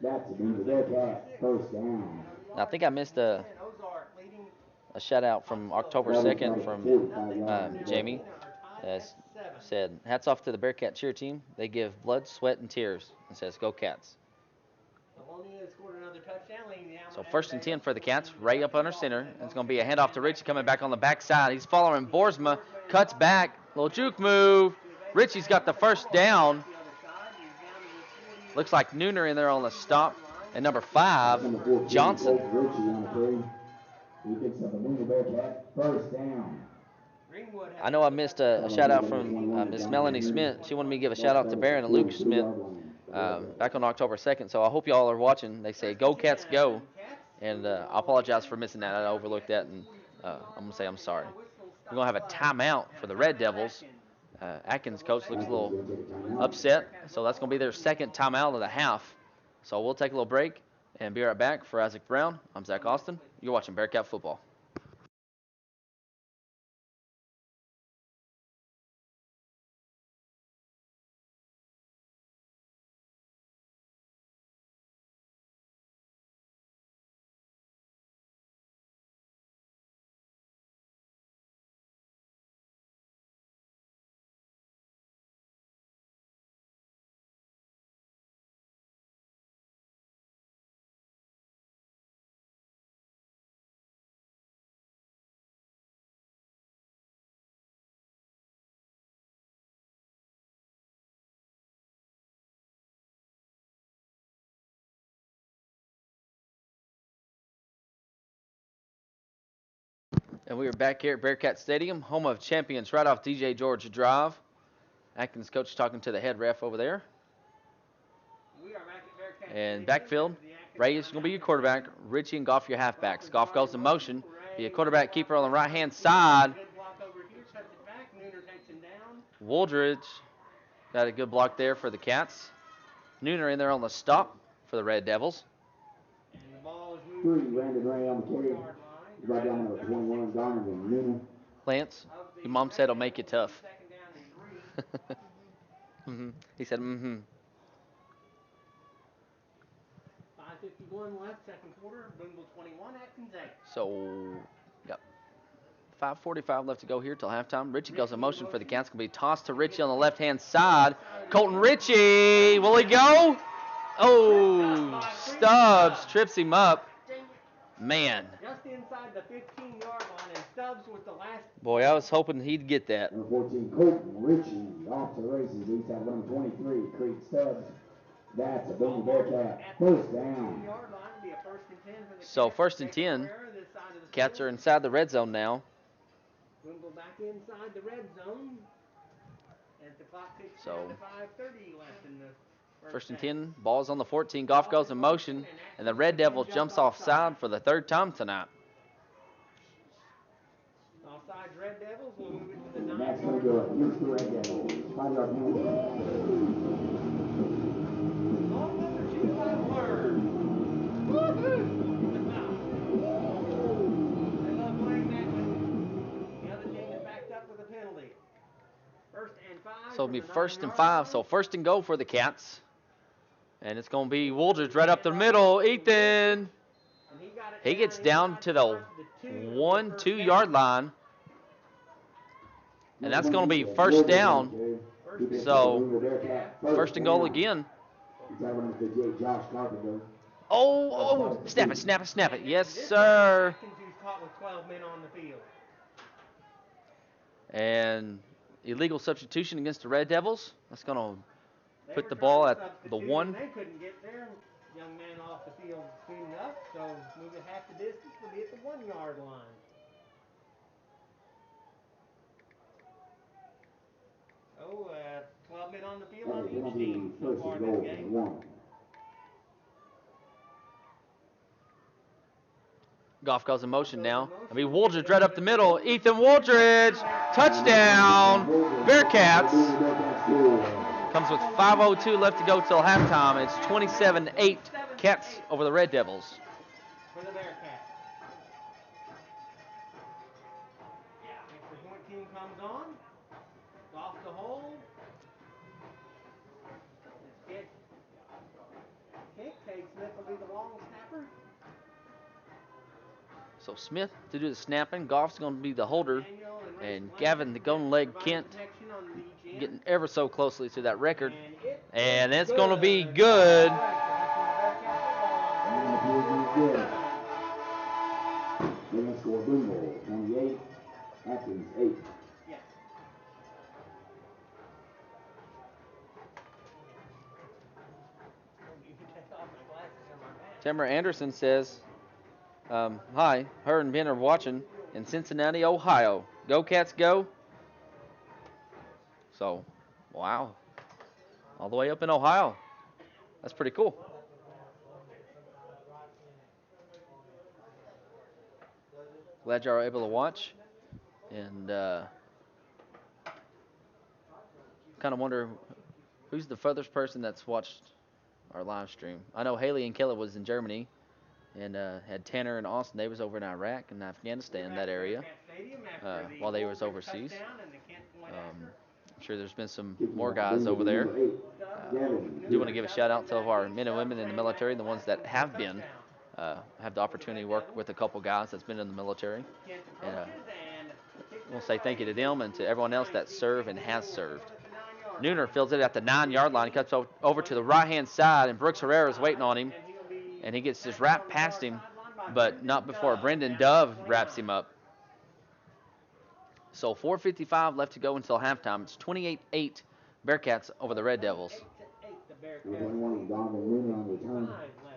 C: That's a Beaver Bearcat, first down.
A: Now, I think I missed a shout out from October 2nd from Jamie. Said, hats off to the Bearcat cheer team. They give blood, sweat, and tears. And says, go Cats. So 1st and 10 for the Cats. Ray up under center. It's going to be a handoff to Richie coming back on the backside. He's following Boersma. Cuts back. Little juke move. Richie's got the first down. Looks like Nooner in there on the stop. And number 5, Johnson.
C: Richie on the carry. He picks up a Booneville Bearcat, first down.
A: I know I missed a shout out from Miss Melanie Smith. She wanted me to give a shout out to Barron and Luke Smith back on October 2nd. So I hope y'all are watching. They say, go Cats, go. And I apologize for missing that. I overlooked that, and I'm going to say I'm sorry. We're going to have a timeout for the Red Devils. Atkins' coach looks a little upset, so that's going to be their second timeout of the half. So we'll take a little break and be right back. For Isaac Brown, I'm Zach Austin. You're watching Bearcat Football. And we are back here at Bearcat Stadium, home of champions, right off DJ George Drive. Atkins coach talking to the head ref over there.
B: We are back at Bearcat
A: And
B: Stadium
A: backfield,
B: after the Atkins
A: Ray is going to be your quarterback. Richie and Goff your halfbacks. Goff goes in motion. Be a quarterback keeper on the right-hand side.
B: Good block over here, cuts it back. Nooner takes him down.
A: Wooldridge got a good block there for the Cats. Nooner in there on the stop for the Red Devils.
B: And the ball is
C: Three,
B: moving.
C: Brandon Ray on the carry.
B: Yard line.
C: Right down to 21, Donovan Nooner.
A: Lance, your mom said it'll make you tough.
B: Second down and 3.
A: He said,
B: 5:51 left, second quarter. Booneville 21, Atkins 8.
A: So, yep. 5:45 left to go here till halftime. Richie goes in motion for the Cats. Going to be tossed to Richie on the left-hand side. Colton Richie, will he go? Oh, Stubbs trips him up. Man.
B: Just inside the 15-yard line, and Stubbs was the last.
A: Boy, I was hoping he'd get that.
C: Number 14, Colton Richie off to the races. He's at number 23, Creed Stubbs. That's a Booneville Bearcat. First down.
B: Yard line would be a first and 10 for the
A: So
B: Cats.
A: first and 10.
B: This side of the
A: Cats
B: field.
A: are inside the red zone now.
B: Booneville back inside the red zone. And the clock ticks
A: So,
B: down to 5:30 left in the
A: First and
B: half.
A: 10, ball's on the 14. Goff goes in motion, and the Red Devils jumps offside for the third time tonight.
B: Offside Red Devils will move it to the
C: And that's
B: 9
C: going to go against the Red Devils. 5-yard penalty.
B: Long number 2 left word. Woohoo! They love playing that one. The other team is backed up with a penalty. First and 5.
A: So it'll be
B: from the
A: first and
B: 9-yard
A: 5.
B: line.
A: So first and goal for the Cats. And it's going to be Wooldridge right up the middle. Ethan,
B: And he got it
A: he gets down
B: inside
A: to the 1-2 yard line. And that's going to be first down. So, first and goal again. Oh, snap it, snap it, snap it. Yes, sir.
B: Atkins, who's caught with 12 men on the field.
A: And illegal substitution against the Red Devils. That's going to
B: They
A: put
B: were
A: the ball
B: trying to
A: at the
B: substitute,
A: 1.
B: and they couldn't get their young man off the field soon enough, so move it half the distance. Will be at the 1-yard line. Oh, 12 men on the field on each team so far this game.
A: Goff goes in motion now. I mean, Wooldridge right up the middle. Ethan Wooldridge, touchdown, Bearcats. Comes with 5:02 left to go till halftime. It's 27-8 Cats over the Red Devils.
B: For the Bearcats. Extra point team comes on. Off the hold. Kick takes Smith will be the long snapper.
A: So Smith to do the snapping. Goff's going to be the holder.
B: Daniel
A: And
B: Ray
A: Gavin, the golden leg Kent,
B: protection on the each end.
A: getting ever so closely to that record.
B: And
A: And it's going to be good.
C: They're going to score Booneville 28, Atkins 8.
B: Yes.
A: Tamara Anderson says, hi, her and Ben are watching in Cincinnati, Ohio. Go Cats, go. So, wow. All the way up in Ohio. That's pretty cool. Glad y'all are able to watch. And kind of wonder who's the furthest person that's watched our live stream. I know Haley and Kelly was in Germany, and had Tanner and Austin. They was over in Iraq and Afghanistan, that area, while they was overseas. I'm sure there's been some more guys over there. Do want to give a shout out to all of our men and women in the military, the ones that have been, have the opportunity to work with a couple guys that's been in the military. And we'll say thank you to them and to everyone else that served and has served. Nooner fields it at the 9-yard line. He cuts over to the right-hand side, and Brooks Herrera is waiting on him. And he gets just wrapped past him, but not before Brendan Dove wraps him up. So 4:55 left to go until halftime. It's 28-8 Bearcats over the Red Devils.
C: 21, Donovan Nooner on the return.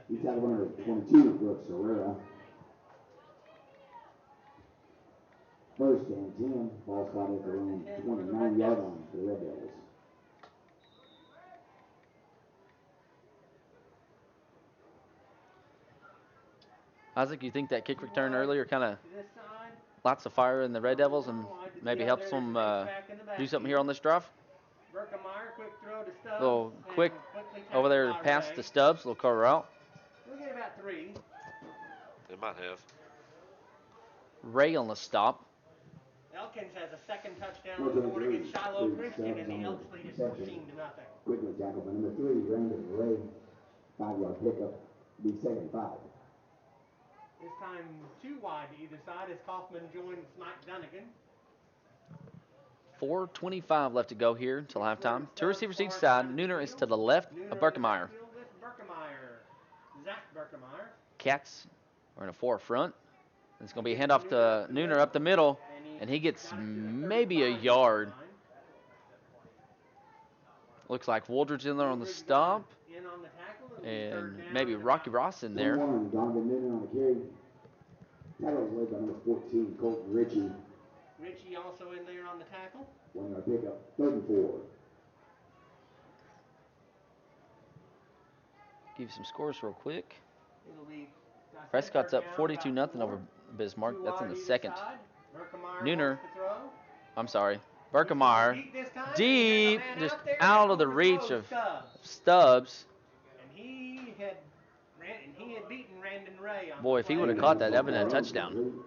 C: He's had 122, Brooks Herrera. first and 10. Ball spotted at the own 29-yard line for the Red Devils.
A: Isaac, you think that kick return earlier kind of lots of fire in the Red Devils and maybe helps them do something here on this drive?
B: Berkemeyer, quick throw to Stubbs.
A: Little quick over there pass to Stubbs, little curl route.
B: We'll get about 3.
D: They might have.
A: Ray on the stop.
B: Atkins has a second touchdown on the board against Shiloh Christian, and the Elks lead is 14-0.
C: Quickly tackled by number 3, Brandon Ray. 5-yard pickup. Be second and 5.
B: This time 2 wide to either side as Kaufman joins Mike Dunnigan.
A: 4:25 left to go here until halftime. 2 receivers each side. Nooner is to the left of Berkemeyer.
B: Zach Berkemeyer.
A: Cats are in a 4 front. It's going to be a handoff to Nooner up the middle, and he gets maybe a yard. Looks like Wooldridge in there on the stop, and maybe Rocky Ross in there.
C: Donovan Nooner on the carry. Tackle was led by number 14, Colton Ritchie.
B: Ritchie also in there on the tackle.
C: 1-yard pickup, 3rd and 4.
A: Give you some scores real quick.
B: It'll be
A: Prescott's up 42-0 over Bismarck. That's in the second. Nooner, I'm sorry, Berkemeyer, deep, just out of the reach of Stubbs.
B: And he had beaten Randon Ray.
A: Boy, if he would have caught that, that would have been a touchdown.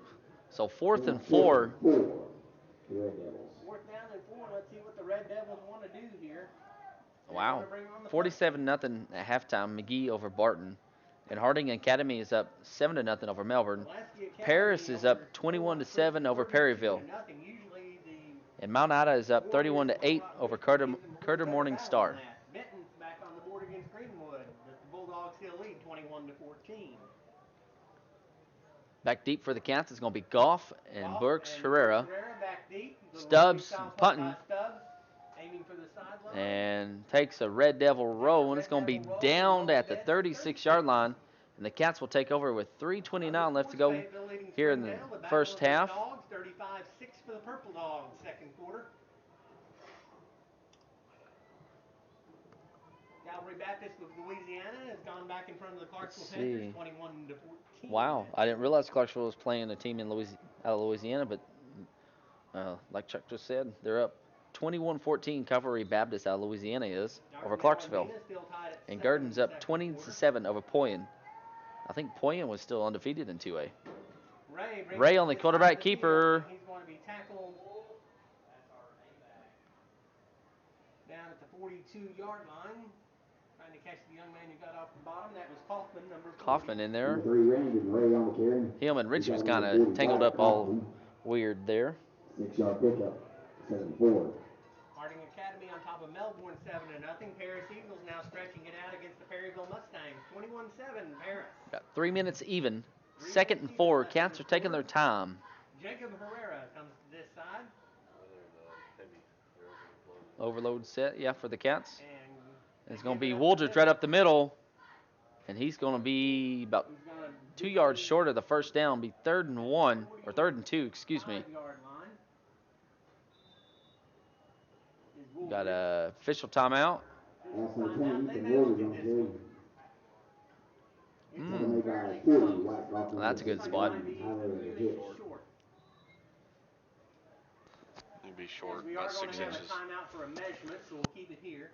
A: So 4th and 4.
C: 4. Red Devils.
B: 4th down and 4. Let's see what the Red Devils want to do here.
A: Wow. 47-0 at halftime. McGee over Barton. And Harding Academy is up 7-0 over Melbourne. Paris is up 21-7 over Perryville. And Mount Ida is up 31-8 over Carter Morning Star.
B: Benton's back on the board against Greenwood. The Bulldogs still lead 21-14.
A: Back deep for the Cats is going to be Goff and Burks Herrera. Stubbs punting. And takes a Red Devil roll, and it's going to be down at the 36-yard line. And the Cats will take over with 3:29 left to go here in the first half.
B: 35-6 for the Purple Dogs, second quarter. Calvary Baptist of Louisiana has gone back in front of the Clarksville Panthers, 21-14.
A: Wow, I didn't realize Clarksville was playing a team in out of Louisiana, but like Chuck just said, they're up 21-14. Calvary Baptist out of Louisiana is over Clarksville. And Gurdon's up 20-7 over Poyen. I think Poyen was still undefeated in 2A. Ray on the quarterback keeper.
B: He's going to be tackled down at the 42-yard line. Trying to catch the young man who got off the bottom. That was Kaufman, number 40.
A: Kaufman in there.
C: Number 3, Ray on the carry.
A: Him and Richie was kind of tangled up all weird there.
C: 6-yard pickup, 7-4.
B: Harding Academy on top of Melbourne, 7-0. Paris Eagles now stretching it out against the Perryville Mustangs, 21-7. Paris.
A: Got 3 minutes even. 2nd and 4. Cats are taking their time.
B: Jacob Herrera comes to this side.
A: Overload set, yeah, for the Cats. It's going to be Wooldridge right up the middle. And he's going to be about 2 yards short of the first down. Be 3rd and 1, or 3rd and 2, excuse me. Got a official timeout. Well, that's a good spot.
D: It'll be short, about 6 inches.
B: Timeout for a measurement, so we'll keep it here.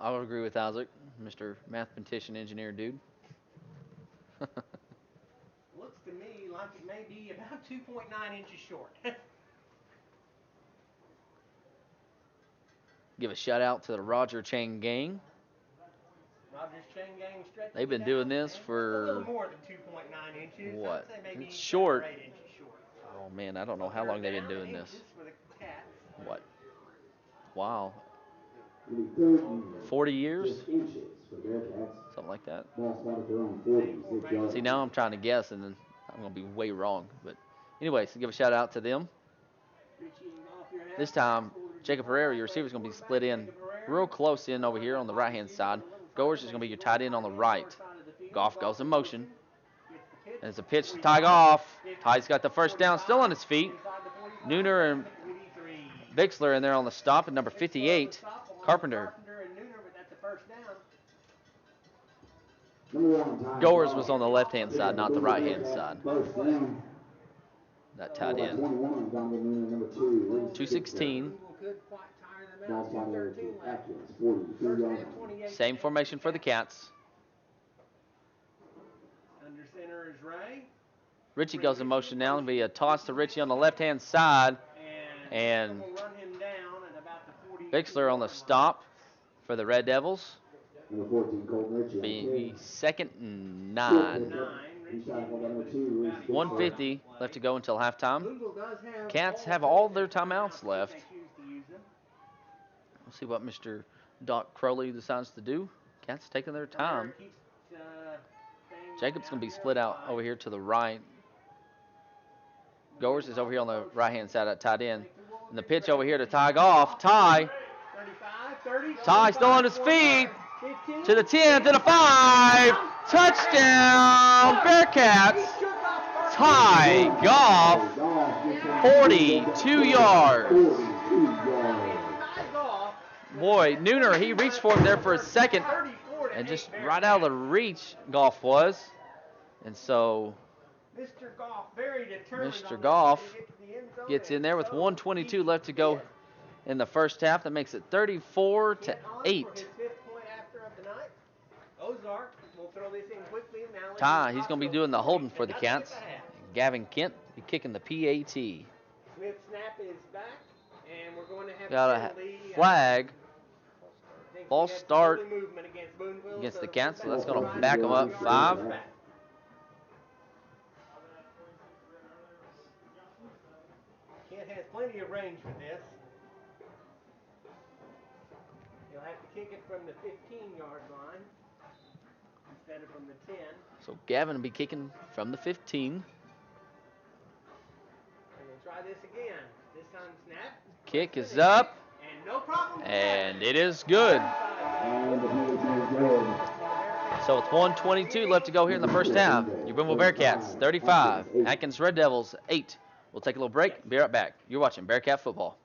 A: I would agree with Isaac, Mr. Mathematician Engineer dude.
B: Looks to me like it may be about 2.9 inches short.
A: Give a shout out to the Roger Chang gang.
B: Roger's Chain Gang stretching.
A: They've been doing this for
B: a little more than 2.9 inches.
A: What?
B: I'd say maybe
A: It's short.
B: 7 or 8 inches short.
A: Oh man, I don't know how long they've been doing this.
B: For the Cats.
A: What? Wow.
C: 40
A: 40 years?
C: inches for Bearcats.
A: Something like that.
C: Ball spotted their own 46 yards.
A: See, now I'm trying to guess, and then I'm going to be way wrong. But anyways, give a shout out to them. This time, Jacob Herrera, your receiver, is going to be split in real close in over here on the right-hand side. Goers is going to be your tight end on the right. Goff goes in motion. There's a pitch to Ty Goff. Ty's got the first down, still on his feet. Nooner and Bixler in there on the stop at number 58. Carpenter. Goers was on the left-hand side, not the right-hand side. That tied in. 216. Same formation for the Cats.
B: Under center is Ray.
A: Richie goes in motion now. It'll be a toss to Richie on the left-hand side. And Bixler on the stop for the Red Devils. Be 2nd and 9. 1:50 left to go until halftime. Cats have all their timeouts left. We'll see what Mr. Doc Crowley decides to do. Cats taking their time. Jacob's going to be split out over here to the right. Goers is over here on the right-hand side at tight end. And the pitch over here to Ty Goff. Ty still on his feet. To the 10, to the 5. Touchdown, Bearcats. Ty Goff, 42 yards. Boy, Nooner, he reached for him there for a second. And just right out of the reach, Goff was. And so Mr. Goff gets in there with 1:22 left to go in the first half. That makes it 34-8. Ty, he's going to be doing the holding for the Cats. Gavin Kent be kicking the PAT. Got a flag. False start against the Cats, so that's going to back them up 5.
B: Kent has plenty of range for this. He'll have to kick it from the 15-yard line instead of from the 10.
A: So Gavin will be kicking from the 15.
B: And we'll try this again. This time snap.
A: Kick is up.
B: And no problem.
A: And it is good. So it's 1:22 left to go here in the first half. Your Booneville Bearcats 35. Atkins Red Devils 8. We'll take a little break. Be right back. You're watching Bearcat Football.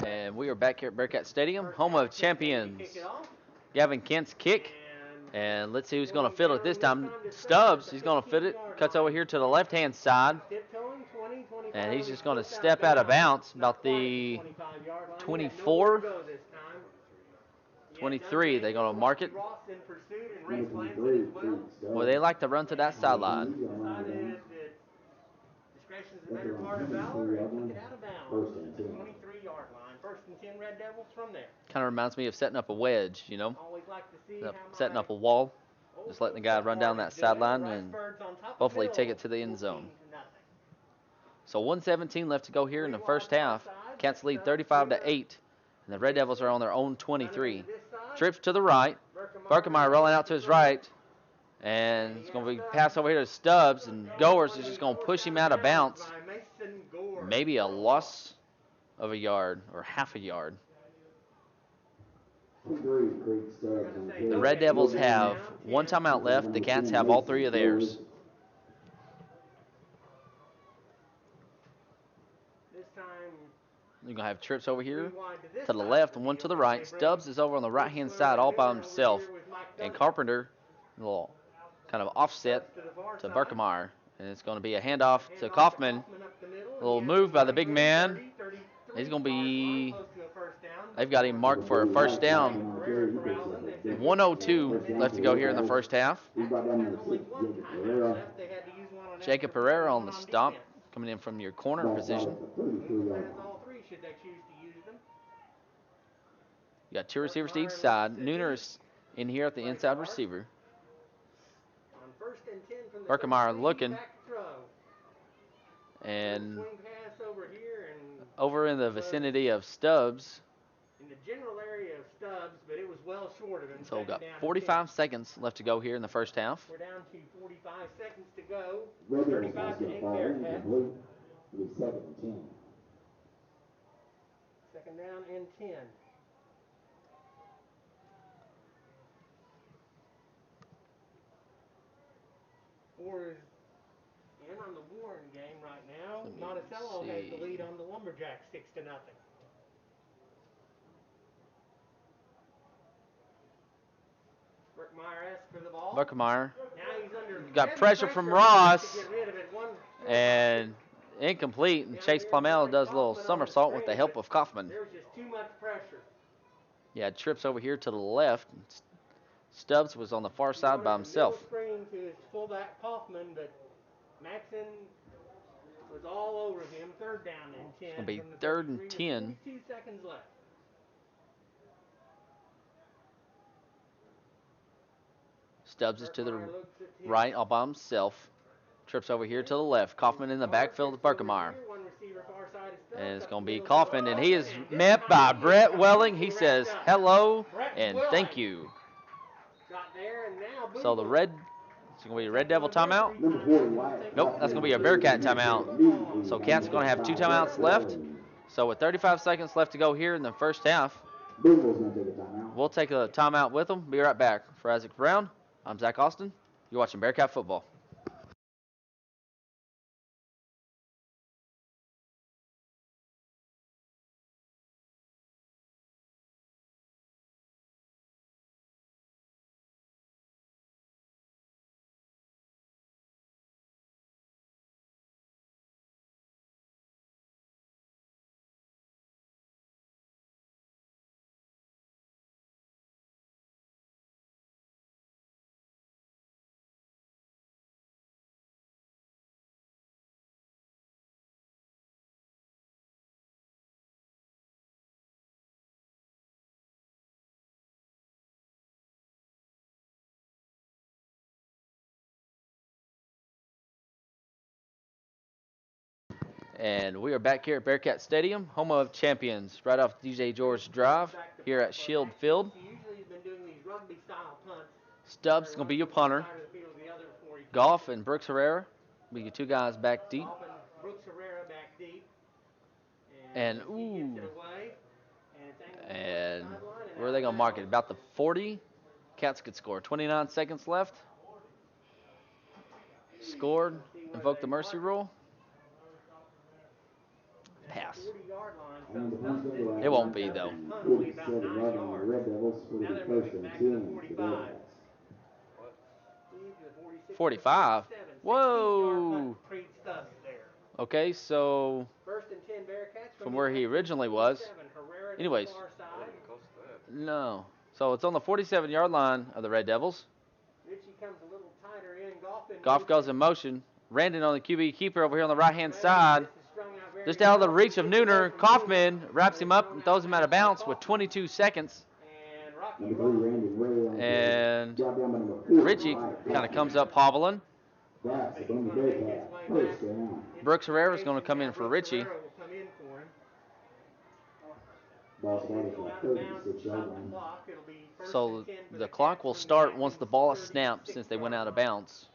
A: And we are back here at Bearcat Stadium, home of champions. Gavin Kent's kick. And let's see who's going to field it this time. Stubbs, he's going to fit it. Cuts over here to the left-hand side. And he's just going to step out of bounds about the 24. 23, they're going to mark it. Well, they like to run to that sideline.
B: The better part of valor and kick it out of bounds. 23-yard line. 1st and 10 Red Devils from there.
A: Kind of reminds me of setting up a wedge, you know.
B: Always like to see
A: Setting up a wall. Just letting the guy run down that sideline and hopefully take it to the end zone. So 1:17 left to go here in the first half. Cats lead 35-8. And the Red Devils are on their own 23. Trips to the right. Berkemeyer rolling out to his right. And it's going to be passed over here to Stubbs, and Goers is just going to push him out of bounds. Maybe a loss of a yard or half a yard. The Red Devils have one timeout left. The Cats have all 3 of theirs. You're going to have trips over here to the left and one to the right. Stubbs is over on the right-hand side all by himself. And Carpenter, a little kind of offset to Berkemeyer. And it's going to be a handoff to Kaufman. A little move by the big man. He's going to be, they've got him marked for a first down.
C: carry, he picks up a big
A: 1:02 left to go here in the first half.
C: He's brought down number 6, Jacob Pereira.
A: Jacob Pereira on the stop, coming in from your corner
C: Ball
A: position.
C: started at the 33-yard line.
B: All three should they choose to use them.
A: You got two receivers to each side. Nooner is in here at the inside receiver.
B: On 1st and 10 from the
A: Berkemeyer
B: 33,
A: looking.
B: back to throw.
A: And
B: Swing pass over here and
A: over in the vicinity of Stubbs.
B: in the general area of Stubbs, but it was well short of him.
A: So we've got
B: Second down and
A: 45
B: 10.
A: seconds left to go here in the first half.
B: We're down to 45 seconds to go.
C: Red Devils
B: 35
C: pass
B: to
C: gonna
B: 8
C: fall
B: Bearcats.
C: incomplete. It'll be 2nd and 10.
B: Second down and 10. Four is in on the Warren game right now.
A: Let me
B: Monticello has the
A: see.
B: lead on the Lumberjacks 6-0. Berkemeyer asks for the ball.
A: Berkemeyer
B: Now he's under
A: got
B: heavy
A: pressure from
B: to
A: Ross.
B: get rid of it.
A: And incomplete. And Chase Plumell does a little somersault with the help of Kaufman.
B: There's just too much pressure.
A: Yeah, trips over here to the left. Stubbs was on the far side by himself.
B: Screen to his fullback Kaufman, but Maxon was all over him. Third down and 10.
A: It's going to be
B: from the
A: 3rd and
B: 33 with
A: 10.
B: 42 seconds left.
A: Stubbs is to the
B: Berkemeyer looks at his
A: right all by himself. Trips over here to the left. Kaufman in the backfield with Berkemeyer.
B: one receiver far side is Stubbs,
A: And it's
B: up
A: going to
B: the
A: be
B: middle.
A: Kaufman. And he is met by Brett Welling. He says hello and thank you.
B: Got there, and now
A: So the red, it's going to be a Red Devil timeout.
C: Number 40, Wyatt.
A: Nope, that's going to be a Bearcat timeout. So Cats are going to have 2 timeouts left. So with 35 seconds left to go here in the first half,
C: Booneville's going to take a timeout.
A: we'll take a timeout with them. Be right back. For Isaac Brown, I'm Zach Austin. You're watching Bearcat football. And we are back here at Bearcat Stadium, home of champions, right off DJ George Drive here at Shield Field.
B: He usually has been doing these rugby-style punts.
A: Stubbs is going to be your punter.
B: Side of the field, the other before he
A: Goff and Brooks Herrera will be your 2 guys back deep.
B: Goff and Brooks Herrera back deep.
A: And,
B: he
A: ooh.
B: gets it away, and it's angled
A: And
B: towards the sideline,
A: where are they going to mark it? About the 40. Cats could score. 29 seconds left. Scored. Invoke the mercy rule. Pass.
B: 40-yard line, so
C: And the punt's going to go out.
A: It won't be, though.
C: 47-yard line. The Red Devils for the
B: Now they're
C: 1st
B: moving
C: and
B: back to the
C: 10.
B: 45.
A: 45.
B: 16-yard
A: Whoa.
B: punt, Creed Stubbs there.
A: Okay, so
B: 1st and 10 Bearcats
A: from where he originally was.
B: Herrera to the
A: Anyways.
B: far side.
A: No. So it's on the 47-yard line of the Red Devils.
B: Ritchie comes a little tighter in.
A: Goff goes in motion. Randon on the QB keeper over here on the right-hand side.
B: This is strung out very
A: Just out of the
B: well.
A: reach of Nooner. Kaufman wraps him up and throws him out of bounds with 22 seconds.
B: And Rocky
C: Number 3, Randy Ray on the
A: And
C: drop down by number 4.
A: Ritchie kind of comes up hobbling.
C: That's the Booneville Bearcats. 1st down.
A: Brooks Herrera is going to come in for Ritchie.
B: Herrera will come in for him.
C: Ball started
B: Go
C: at
B: out
C: the
B: of bounds,
C: 36-yard
B: stop the
C: line.
B: clock. It'll be first
A: So
B: and 10 for
A: the
B: Cats
A: clock will
B: from
A: start
B: Atkins
A: once the ball is
B: 36
A: snapped since they went out of
B: line.
A: bounds.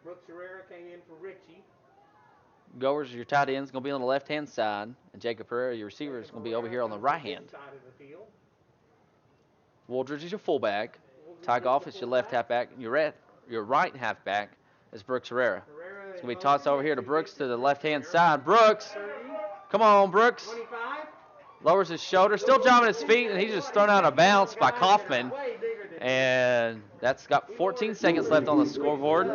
B: Brooks Herrera came in for Ritchie.
A: Goers, your tight end, is going to be on the left-hand side. And Jacob Pereira, your receiver, is going to be over here on the right hand.
B: Side of the field.
A: Wooldridge is your fullback. Ty Goff is your left halfback. Your right halfback is Brooks Herrera. It's going to be tossed over here to Brooks to the left-hand side. Brooks, come on, Brooks.
B: 25.
A: Lowers his shoulder, still driving his feet, and he's just thrown out of bounds by Kaufman. And that's got 14 seconds left on the scoreboard.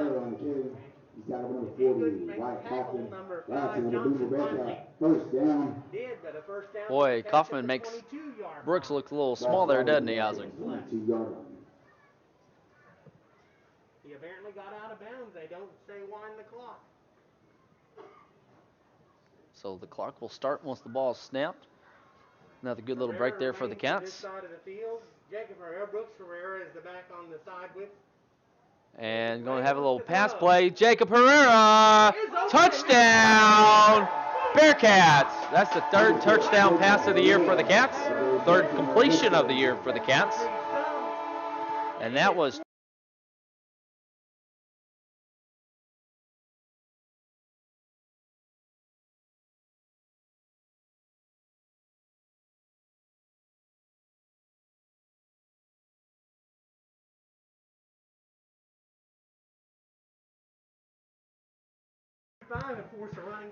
C: tackled number
B: He
C: 40,
B: couldn't make
C: Wyatt
B: the tackle.
C: Kaufman.
B: Number
C: That's
B: 5,
C: another
B: Johnson
C: Booneville
B: finally
C: Bearcat. First down.
B: did, but a first down.
A: Boy,
B: catch
A: Kaufman
B: at the
A: makes
B: 22-yard
A: Brooks
B: line.
A: look a little small there, doesn't he, Isaac?
C: 22-yard line.
B: He apparently got out of bounds. They don't say wind the clock.
A: So the clock will start once the ball is snapped. Another good little break there for the
B: This
A: Cats.
B: side of the field. Jacob Herrera, Brooks Herrera is the back on the side with.
A: And going to have a little pass play. Jacob Herrera, touchdown, Bearcats. That's the third touchdown pass of the year for the Cats. Third completion of the year for the Cats. And that was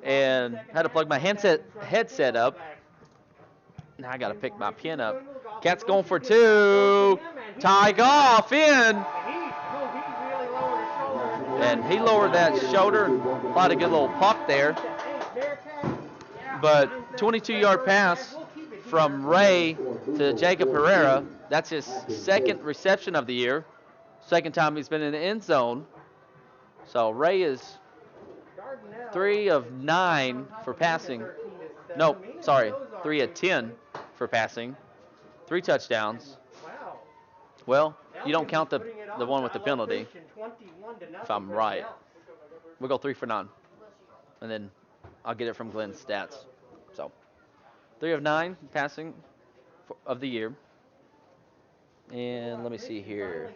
A: and had to plug my headset up. Now I got to pick my pin up. Cats going for 2. Tie off in. And he lowered that shoulder. Applied a good little pop there. But 22-yard pass from Ray to Jacob Herrera. That's his second reception of the year. Second time he's been in the end zone. So Ray is 3 of 9 for passing. Nope, sorry, 3 of 10 for passing. 3 touchdowns. Well, you don't count the one with the penalty, if I'm right. We'll go 3 for 9. And then I'll get it from Glenn's stats. So 3 of 9 passing of the year. And let me see here.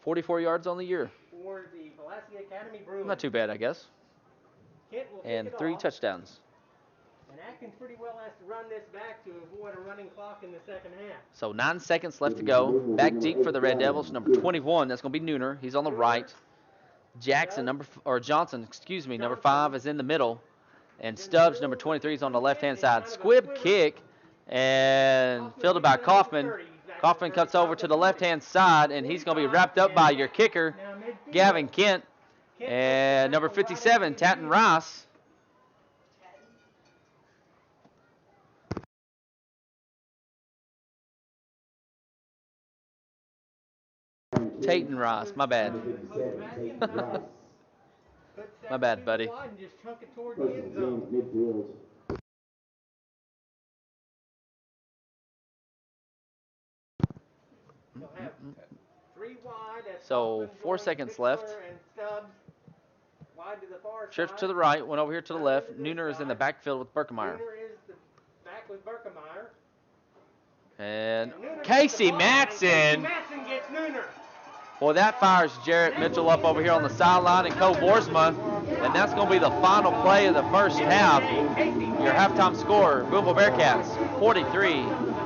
A: 44 yards on the year. Not too bad, I guess. And 3 touchdowns.
B: And Atkins pretty well has to run this back to avoid a running clock in the second half.
A: So 9 seconds left to go. Back deep for the Red Devils. Number 21, that's going to be Nooner. He's on the right. Johnson, number 5 is in the middle. And Stubbs, number 23, is on the left-hand side. Squib kick and fielded by Kaufman. Kaufman cuts over to the left-hand side, and he's going to be wrapped up by your kicker, Gavin Kent. And number 57, Tatton Rice. Tatum Rice, my bad. My bad, buddy. So 4 seconds left. Trips to the right, went over here to the left. Nooner is in the backfield with Berkemeyer. And Casey Matson. Boy, that fires Jarrett Mitchell up over here on the sideline and Cole Boersma. And that's going to be the final play of the first half. Your halftime score, Booneville Bearcats 43,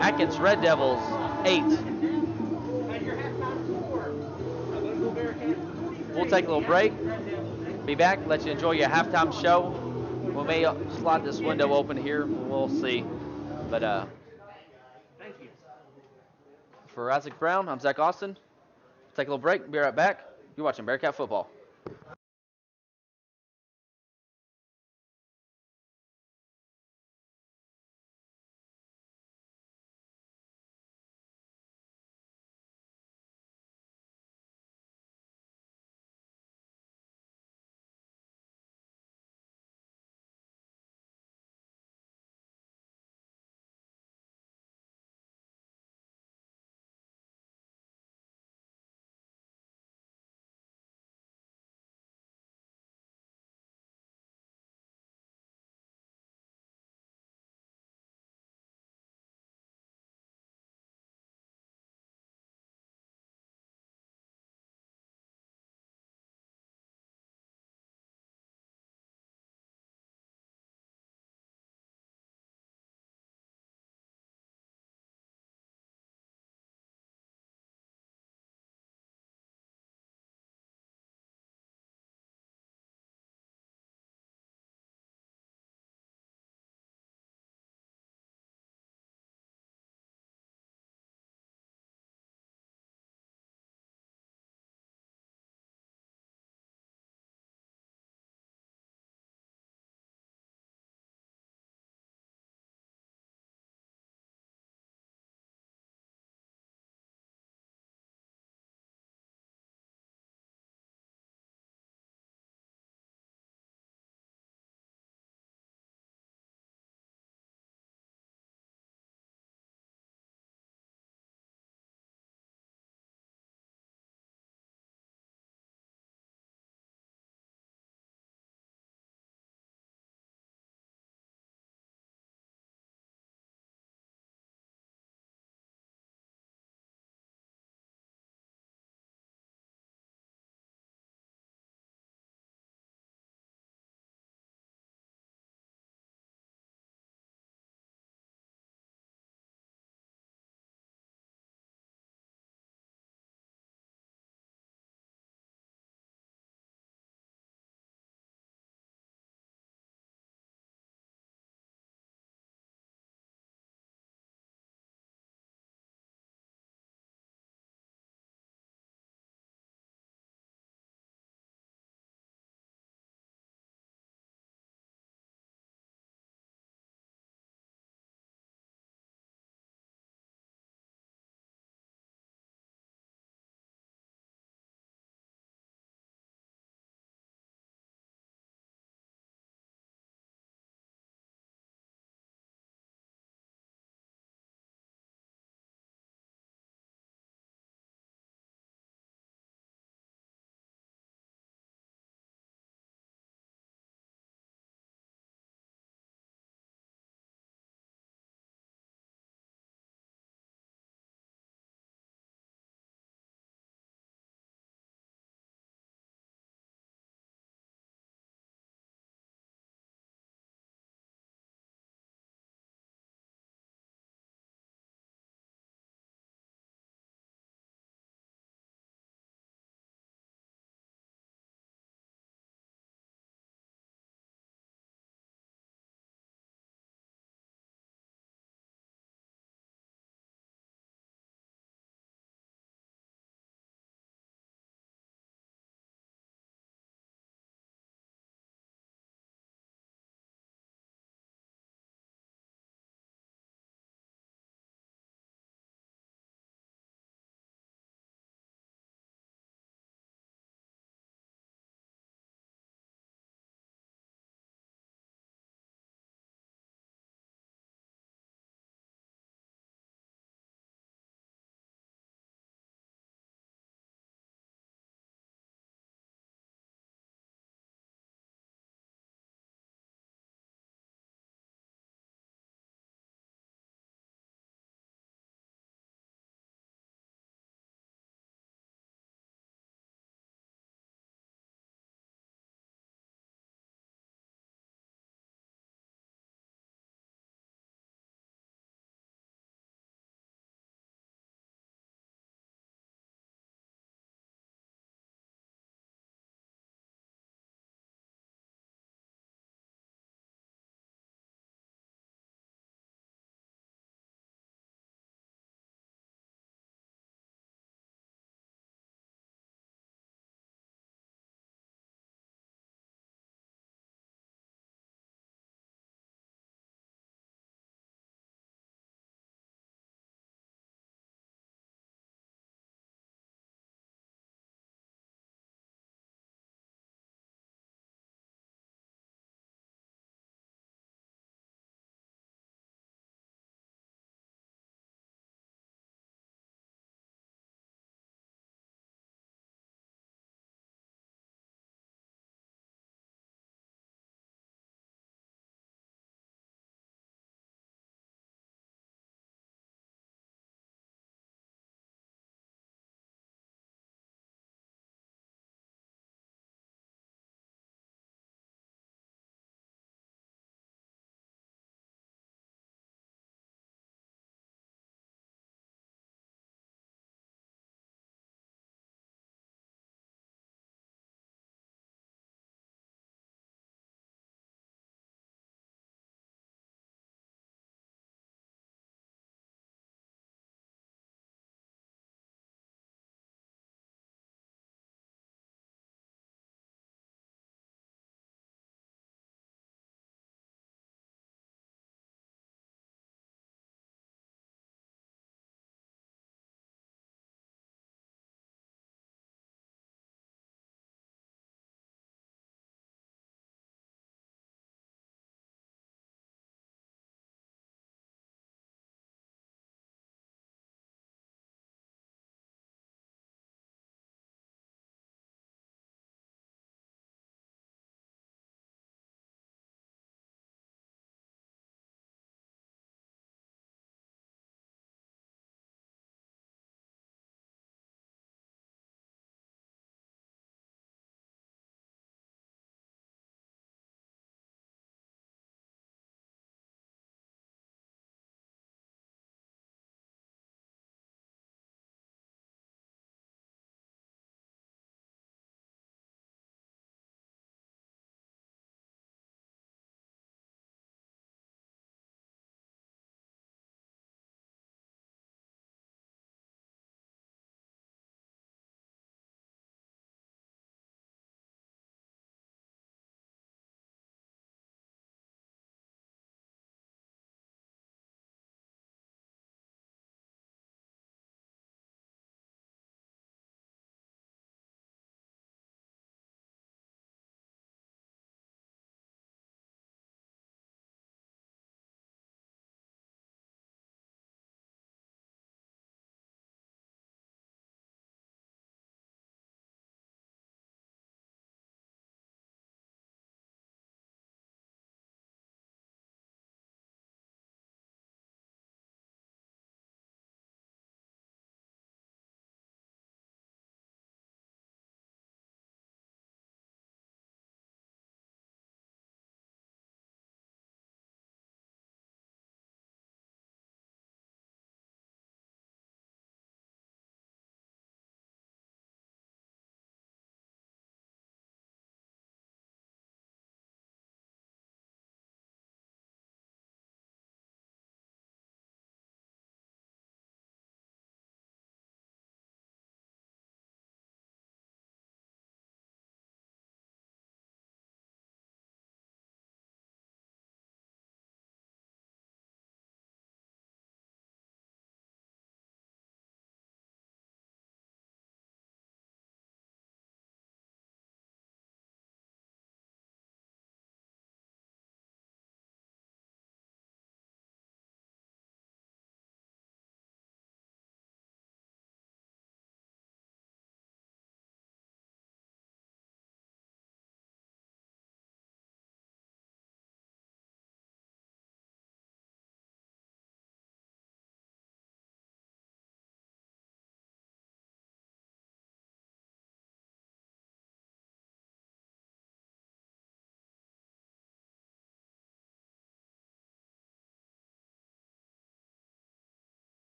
A: Atkins Red Devils 8. We'll take a little break. Be back, let you enjoy your halftime show. We may slide this window open here. We'll see. But
B: Thank you.
A: For Isaac Brown, I'm Zach Austin. Take a little break. Be right back. You're watching Bearcat Football.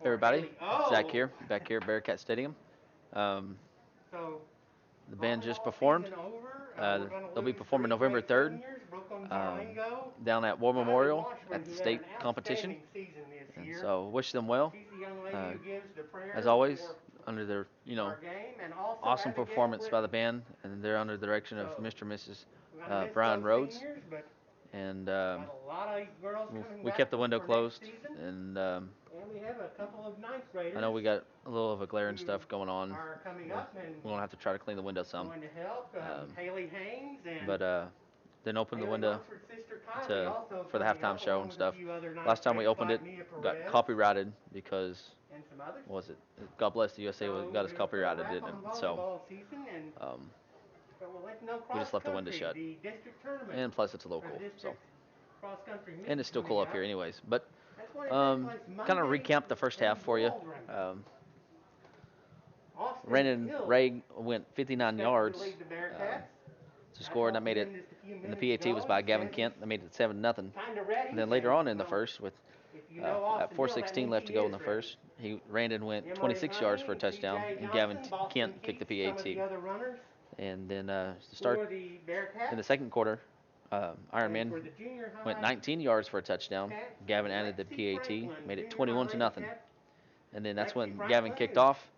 A: Everybody, Zach here, back here at Bearcat Stadium.
B: So
A: The band just performed. They'll be performing November 3rd down at War Memorial at the state competition. And so wish them well. As always, under their, awesome performance by the band, and they're under the direction of Mr. and Mrs. Brian Rhodes. And we kept the window closed, and
B: And we have a couple of ninth graders.
A: I know we got a little of a glare and stuff going on.
B: Are coming up and
A: We're gonna have to try to clean the window some.
B: going to help. Haley Haynes and
A: But then open the
B: Haley
A: window
B: Lunsford's sister Kylie also
A: for the
B: coming
A: halftime
B: up,
A: show
B: along
A: and
B: with
A: stuff.
B: a few other ninth
A: Last time we
B: graders
A: opened
B: like
A: it,
B: Mia
A: got
B: Perez
A: copyrighted because
B: and some others.
A: what was it? God Bless the USA got us copyrighted, didn't it? So
B: volleyball season and so we'll let you know
A: we just left the window
B: cross
A: shut.
B: country, the district tournament
A: And plus it's a
B: for
A: local, so
B: district cross country meet
A: and it's still cool
B: coming
A: up here
B: up.
A: anyways. But
B: That's going to take place
A: kind of
B: Monday
A: recap the first half
B: in
A: for you.
B: Baldwin. Austin
A: Brandon
B: Hill
A: Ray went 59
B: expected
A: yards
B: to lead the Bearcats.
A: to score, and that made it. And the PAT was by Gavin Kent. That made it 7-0. And then later on in the first, with at 4:16 left to go in the first, Randon went 26 yards for a touchdown, and Gavin Kent kicked the PAT. And then to start in the second quarter, Iron Man went 19 yards for a touchdown. Gavin added the PAT, made it 21-0. And then that's when Gavin kicked off,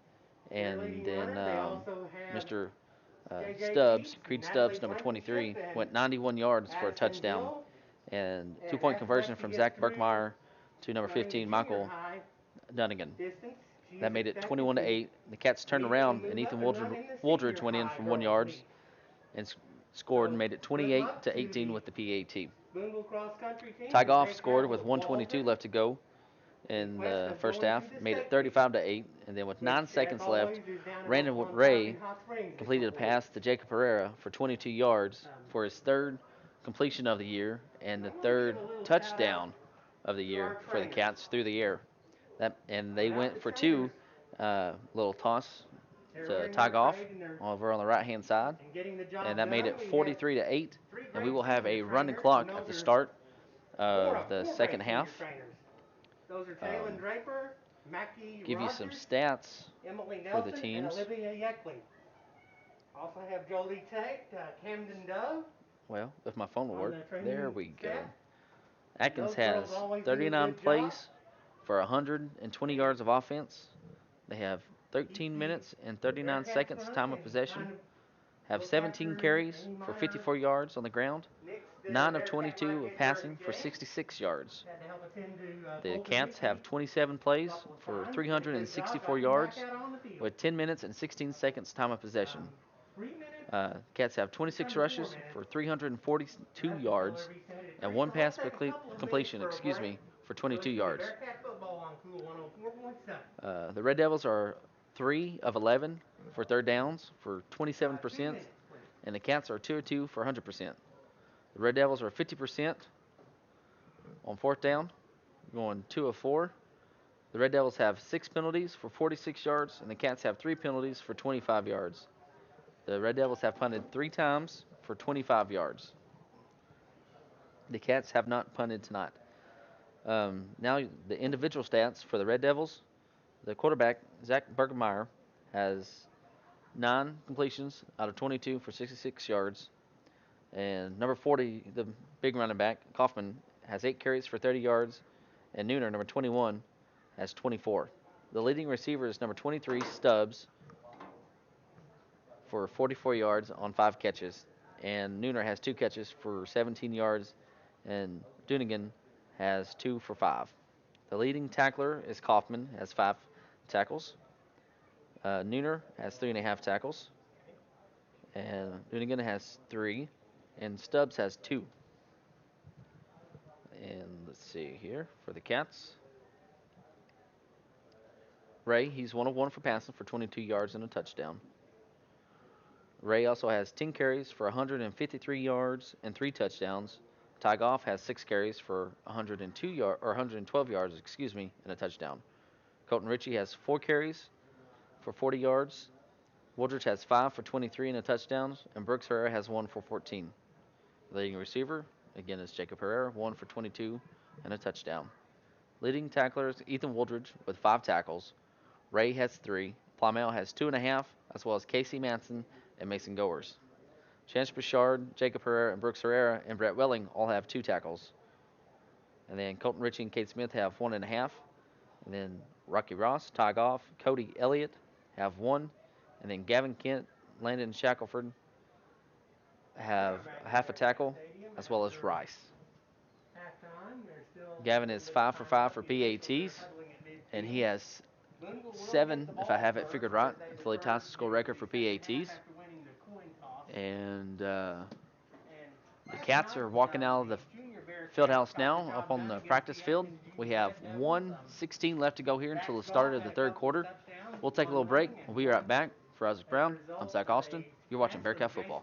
A: and then Mr. Stubbs, Creed Stubbs, number 23, went 91 yards for a touchdown, and 2-point conversion from Zach Berkmeyer to number 15, Michael Dunnigan. That made it 21-8. The Cats turned around, and Ethan Wooldridge went in from 1 yard and scored and made it 28-18 with the PAT. Ty Goff scored with 1:22 left to go in the first half, made it 35-8, and then with 9 seconds left, Brandon Ray completed a pass to Jacob Pereira for 22 yards for his third completion of the year and the third touchdown of the year for the Cats through the air. And they went for two, little toss to Ty Goff over on the right-hand side, and that made it 43-8. And we will have a running clock at the start of the second half.
B: Those are Taylor Draper, Mackie
A: Give you
B: Rogers,
A: some stats
B: Emily
A: for
B: Nelson,
A: the teams.
B: and Olivia Yeckley. Also have Jolie Tate, Camden Dove.
A: Well, if my phone will
B: on
A: work,
B: the training
A: there we go.
B: staff.
A: Atkins
B: Those
A: has
B: girls always do a
A: 39
B: good
A: plays
B: job.
A: for 120 yards of offense. They have 13 minutes and 39
B: Bearcats
A: seconds
B: run
A: time of
B: and
A: possession.
B: kind of
A: Have
B: look
A: 17
B: after
A: carries
B: any
A: for
B: minor
A: 54 yards on the ground.
B: nicks that
A: 9 of
B: Bearcat
A: 22
B: might
A: of
B: get
A: passing
B: during
A: for
B: the game.
A: 66 yards.
B: Had to help attend to,
A: The
B: Colton
A: Cats
B: Ritchie
A: have 27 plays
B: a couple of
A: for
B: times.
A: 364
B: Did a good job
A: yards
B: back out on the field.
A: with 10 minutes and 16 seconds time of possession.
B: 3 minutes.
A: Cats have 26 rushes for 342 yards and 1 pass completion, for 22 yards.
B: Bearcat football on Cool 104.7.
A: The Red Devils are 3 of 11 for third downs for 27%, and the Cats are 2 of 2 for 100%. The Red Devils are 50% on fourth down, going 2 of 4. The Red Devils have 6 penalties for 46 yards, and the Cats have 3 penalties for 25 yards. The Red Devils have punted 3 times for 25 yards. The Cats have not punted tonight. Now the individual stats for the Red Devils. The quarterback, Zach Bergemeyer, has 9 completions out of 22 for 66 yards. And number 40, the big running back, Kaufman, has 8 carries for 30 yards. And Nooner, number 21, has 24. The leading receiver is number 23, Stubbs, for 44 yards on 5 catches. And Nooner has 2 catches for 17 yards. And Dunigan has 2 for 5. The leading tackler is Kaufman, has 5 tackles. Nooner has 3.5 tackles. And Dunigan has 3. And Stubbs has 2. And let's see here for the Cats. Ray, he's 1 of 1 for passing for 22 yards and a touchdown. Ray also has 10 carries for 153 yards and 3 touchdowns. Ty Goff has 6 carries for 112 yards, and a touchdown. Colton Ritchie has 4 carries for 40 yards. Wooldridge has 5 for 23 and a touchdown, and Brooks Herrera has 1 for 14. The leading receiver, again, is Jacob Herrera, 1 for 22 and a touchdown. Leading tacklers, Ethan Woodridge with 5 tackles. Ray has 3. Plymouth has 2.5, as well as Casey Manson and Mason Goers. Chance Bouchard, Jacob Herrera, and Brooks Herrera, and Brett Welling all have 2 tackles. And then Colton Ritchie and Kate Smith have 1.5. And then Rocky Ross, Ty Goff, Cody Elliott have 1. And then Gavin Kent, Landon Shackelford have half a tackle, as well as Rice. Gavin is 5 for 5 for PATs, and he has 7, if I have it figured right, until he ties the school record for PATs. And the Cats are walking out of the field house now up on the practice field. We have 1:16 left to go here until the start of the third quarter. We'll take a little break. We'll be right back. For Isaac Brown, I'm Zach Austin. You're watching Bearcat Football.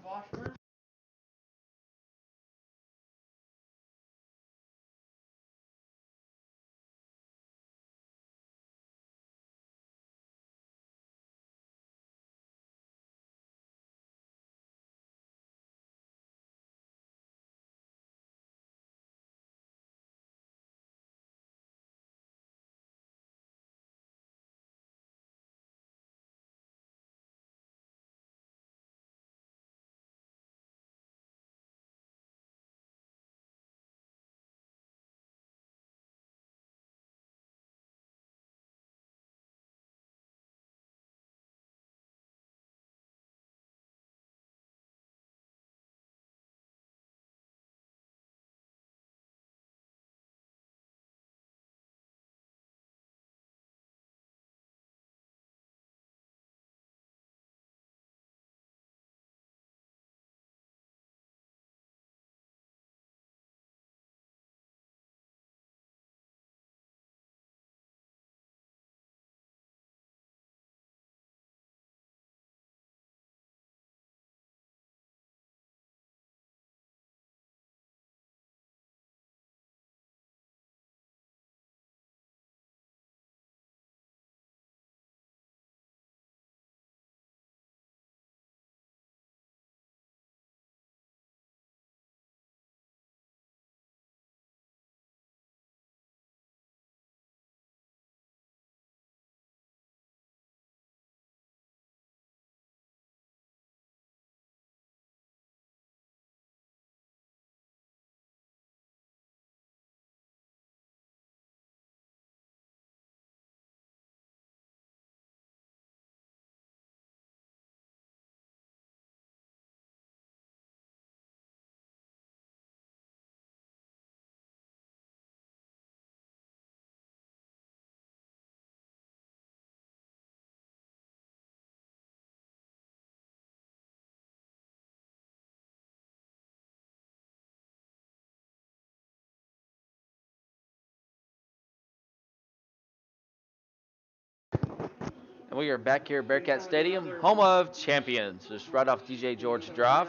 A: And we are back here at Bearcat Stadium, home of champions. Just right off DJ George Drive.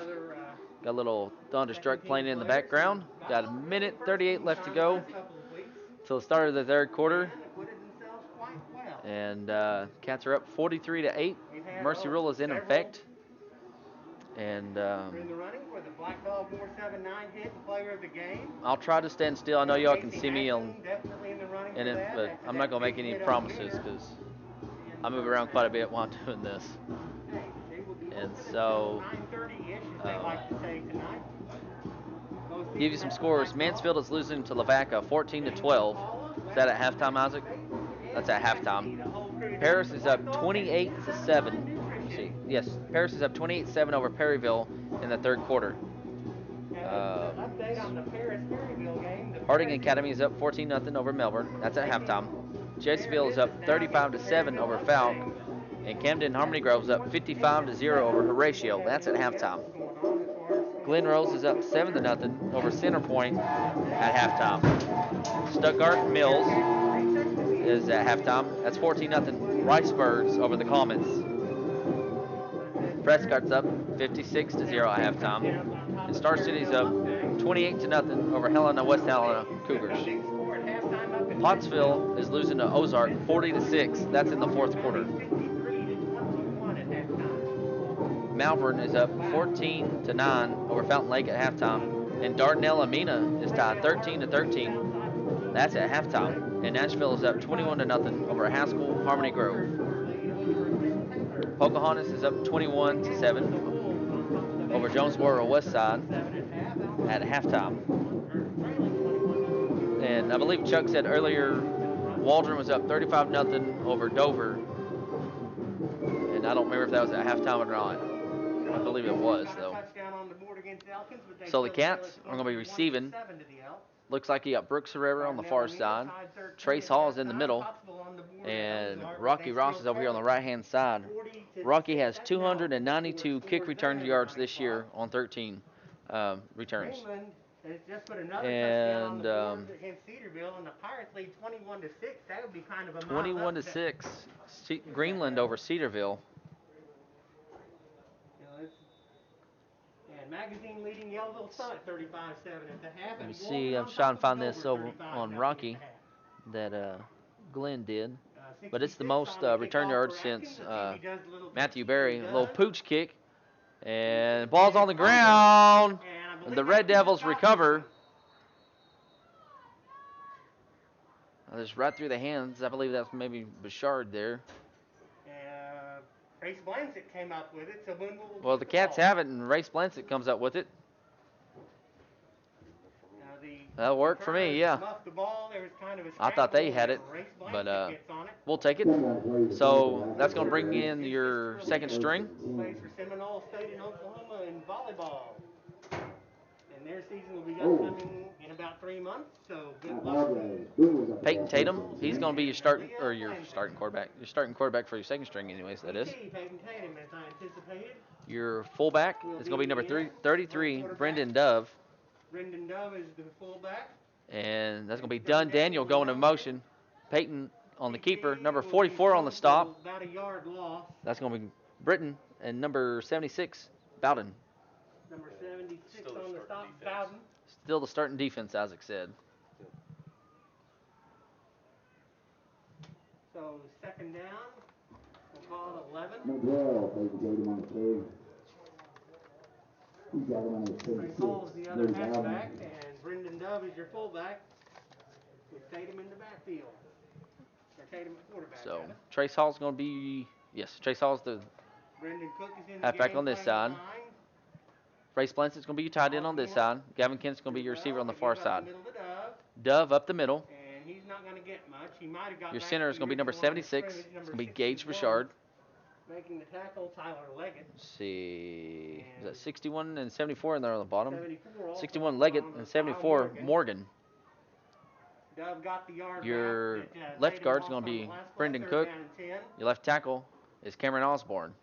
A: Got a little Thunderstruck playing in the background. Got 1:38 left to go till the start of the third quarter. And Cats are up 43-8. Mercy rule is in effect. And I'll try to stand still. I know y'all can see me in it, but I'm not going to make any promises because I move around quite a bit while I'm doing this. And so, give you some scores. Mansfield is losing to Lavaca 14-12. Is that at halftime, Isaac? That's at halftime. Paris is up 28-7. See, yes, Paris is up 28-7 over Perryville in the third quarter. Harding Academy is up 14-0 over Melbourne. That's at halftime. Jasonville is up 35-7 over Falk. And Camden Harmony Grove is up 55-0 over Horatio. That's at halftime. Glen Rose is up 7-0 over Centerpoint at halftime. Stuttgart Mills is at halftime. That's 14-0. Riceburgs over the Commons. Prescott's up 56-0 at halftime. And Star City's up 28-0 over Helena, West Helena Cougars. Pottsville is losing to Ozark 40-6. That's in the fourth quarter. Malvern is up 14-9 over Fountain Lake at halftime. And Dardanelle Amina is tied 13-13. That's at halftime. And Nashville is up 21-0 over Haskell Harmony Grove. Pocahontas is up 21-7 over Jonesboro West Side at halftime. And I believe Chuck said earlier Waldron was up 35-0 over Dover. And I don't remember if that was at halftime or not. I believe it was, though. So the Cats are going to be receiving. Looks like you got Brooks Herrera on the far side. Trace Hall is in the middle. And Rocky Ross is over here on the right-hand side. Rocky has 292 kick return yards this year on 13 returns. And
B: against Cedarville, and the Pirates lead 21-6. That would be kind of a
A: 21-6. Greenland over Cedarville.
B: And magazine leading Yellville Sun at 35-7 at the half.
A: Let me see. I'm trying to find this over on Rocky that Glenn did. But it's the most return yards since Matthew Berry. A little pooch kick. And ball's on the ground. And the Red Devils recover. Just right through the hands. I believe that's maybe Bouchard there.
B: Race Blansett came up with it, so Booneville.
A: Well, the Cats have it, and Race Blansett comes up with it. That'll work for me, yeah. I thought they had it, but we'll take it. So that's going to bring in your second string.
B: Plays for Seminole State in Oklahoma in volleyball. And their season will be upcoming in about 3 months, so good luck.
A: Peyton Tatum, he's going to be your starting quarterback. Your starting quarterback for your second string anyways, that is.
B: Peyton Tatum, as I anticipated.
A: Your fullback is going to be number 33, Brendan Dove.
B: Brendan Dove is the fullback.
A: And that's going to be Dunn Daniel going in motion. Peyton on the keeper. Number 44 on the stop.
B: About a yard loss.
A: That's going to be Britton. And number 76, Bowden.
B: Number 76 on the stop, Bowden.
A: Still the starting defense, Isaac said.
B: So second down. We'll call it 11.
C: Miguel, Peyton Tatum on the carry. He's got him on the 76.
B: Hall's the other halfback, and Brendan Dove is your fullback. With Tatum in the backfield. Or Tatum at quarterback.
A: So Trace Hall's going to be, Trace Hall's the
B: Brendan Cook is in
A: halfback
B: the
A: on this side. Race Blancett's going to be your tight end on this side. Gavin Kent's going to be your receiver on the far side. Dove up the middle.
B: And he's not going to get much. He might have got
A: your center is going to be number 76. It's going to be Gage Bouchard.
B: Making the tackle, Tyler Leggett.
A: Let's see. Is that 61 and 74 in there on the bottom? 61
B: 61
A: Leggett and 74 Morgan.
B: Dove got the yard
A: your
B: back,
A: left guard is going to be Brendan Cook. Your left tackle is Cameron Osborne.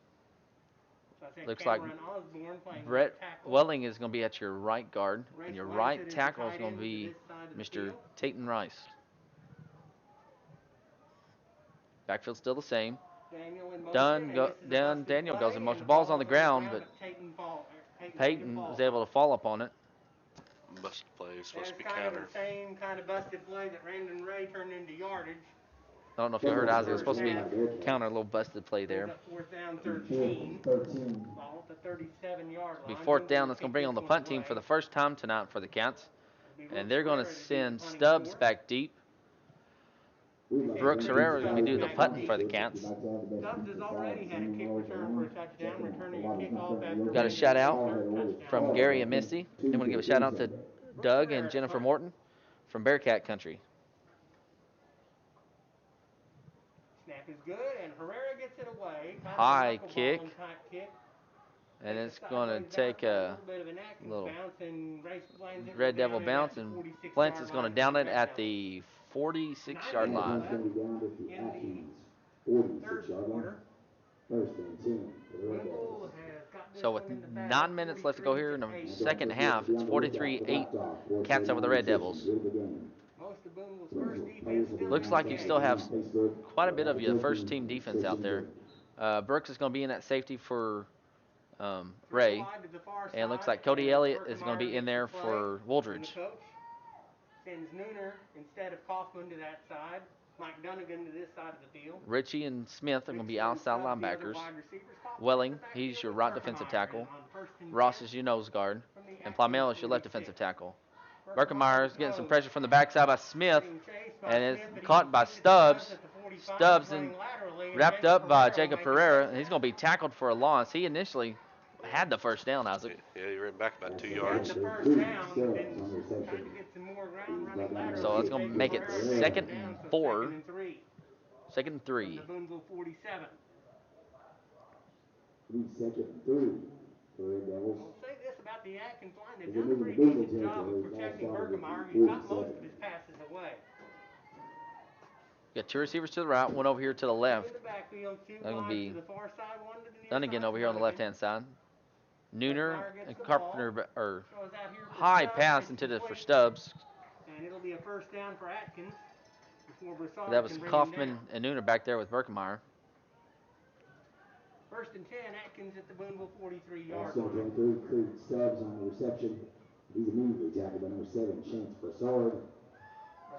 A: Looks like Brett Welling is going to be at your right guard, and your right tackle is going to be Mr. Tayton Rice. Backfield's still the same. Daniel goes in motion. Ball's on the ground, but Peyton was able to fall up on it.
D: Busted play, supposed to be
B: kind
D: counter.
B: of the same kind of busted play that Brandon Ray turned into yardage.
A: I don't know if you heard Isaac. It was supposed to be counter, a little busted play there.
B: Fourth down, 13. Ball at the 37-yard line.
A: Be fourth down. That's going to bring on the punt team for the first time tonight for the Cats. And they're going to send Stubbs back deep. Brooks Herrera is going to do the punting for the Cats.
B: Stubbs has already had a kick return for a touchdown, returning a kickoff after.
A: Got a shout out from Gary and Misty. They want to give a shout out to Doug and Jennifer Morton from Bearcat Country.
B: Snap is good, and Herrera gets it away.
A: High kick. And it's going to take a little Red Devil bounce, and Blance is going to down it at the 46-yard line. So with 9 minutes left to go here in the second half, it's 43-8 Cats over the Red Devils. Looks like you still have quite a bit of your first team defense out there. Brooks is going to be in at safety for Ray. And it looks like Cody Elliott is going to be in there for Wooldridge.
B: Sends Nooner instead of Kaufman to that side. Mike Dunnigan to this side of the field.
A: Richie and Smith are going to be outside linebackers. Welling, he's your right defensive tackle. Ross is your nose guard. And Plymel is your left defensive tackle. Berkemeyer's getting some pressure from the backside by Smith, and it's caught by Stubbs. Stubbs and wrapped up by Jacob Pereira, and he's going to be tackled for a loss. He initially had the first down, Isaac.
D: Yeah, he ran back about 2 yards.
A: So it's going to make it 2nd and 4. 2nd and 3.
B: The Booneville 47.
C: 2nd and 3 for Red Devils.
B: I'll say this about the Atkins line. They've done a pretty decent job of protecting Berkemeyer. He's got most of his passes away.
A: Got 2 receivers to the right, one over here to the left.
B: In the backfield, 2
A: That's going to be
B: to the far side, 1 to the near
A: Dunnigan
B: side.
A: over here on the left-hand side. Nooner and Carpenter, or
B: Goes out here for
A: high
B: Stubbs,
A: pass
B: gets
A: intended for
B: complete,
A: Stubbs.
B: And it'll be a first down for Atkins. Before Broussard
A: That was
B: can bring him
A: Kaufman
B: down.
A: and Nooner back there with Berkemeyer.
B: 1st and 10, Atkins at the Booneville 43-yard
C: Also
B: line.
C: came through, Creed Stubbs on the reception. He's immediately tackled by number 7, Chance Broussard.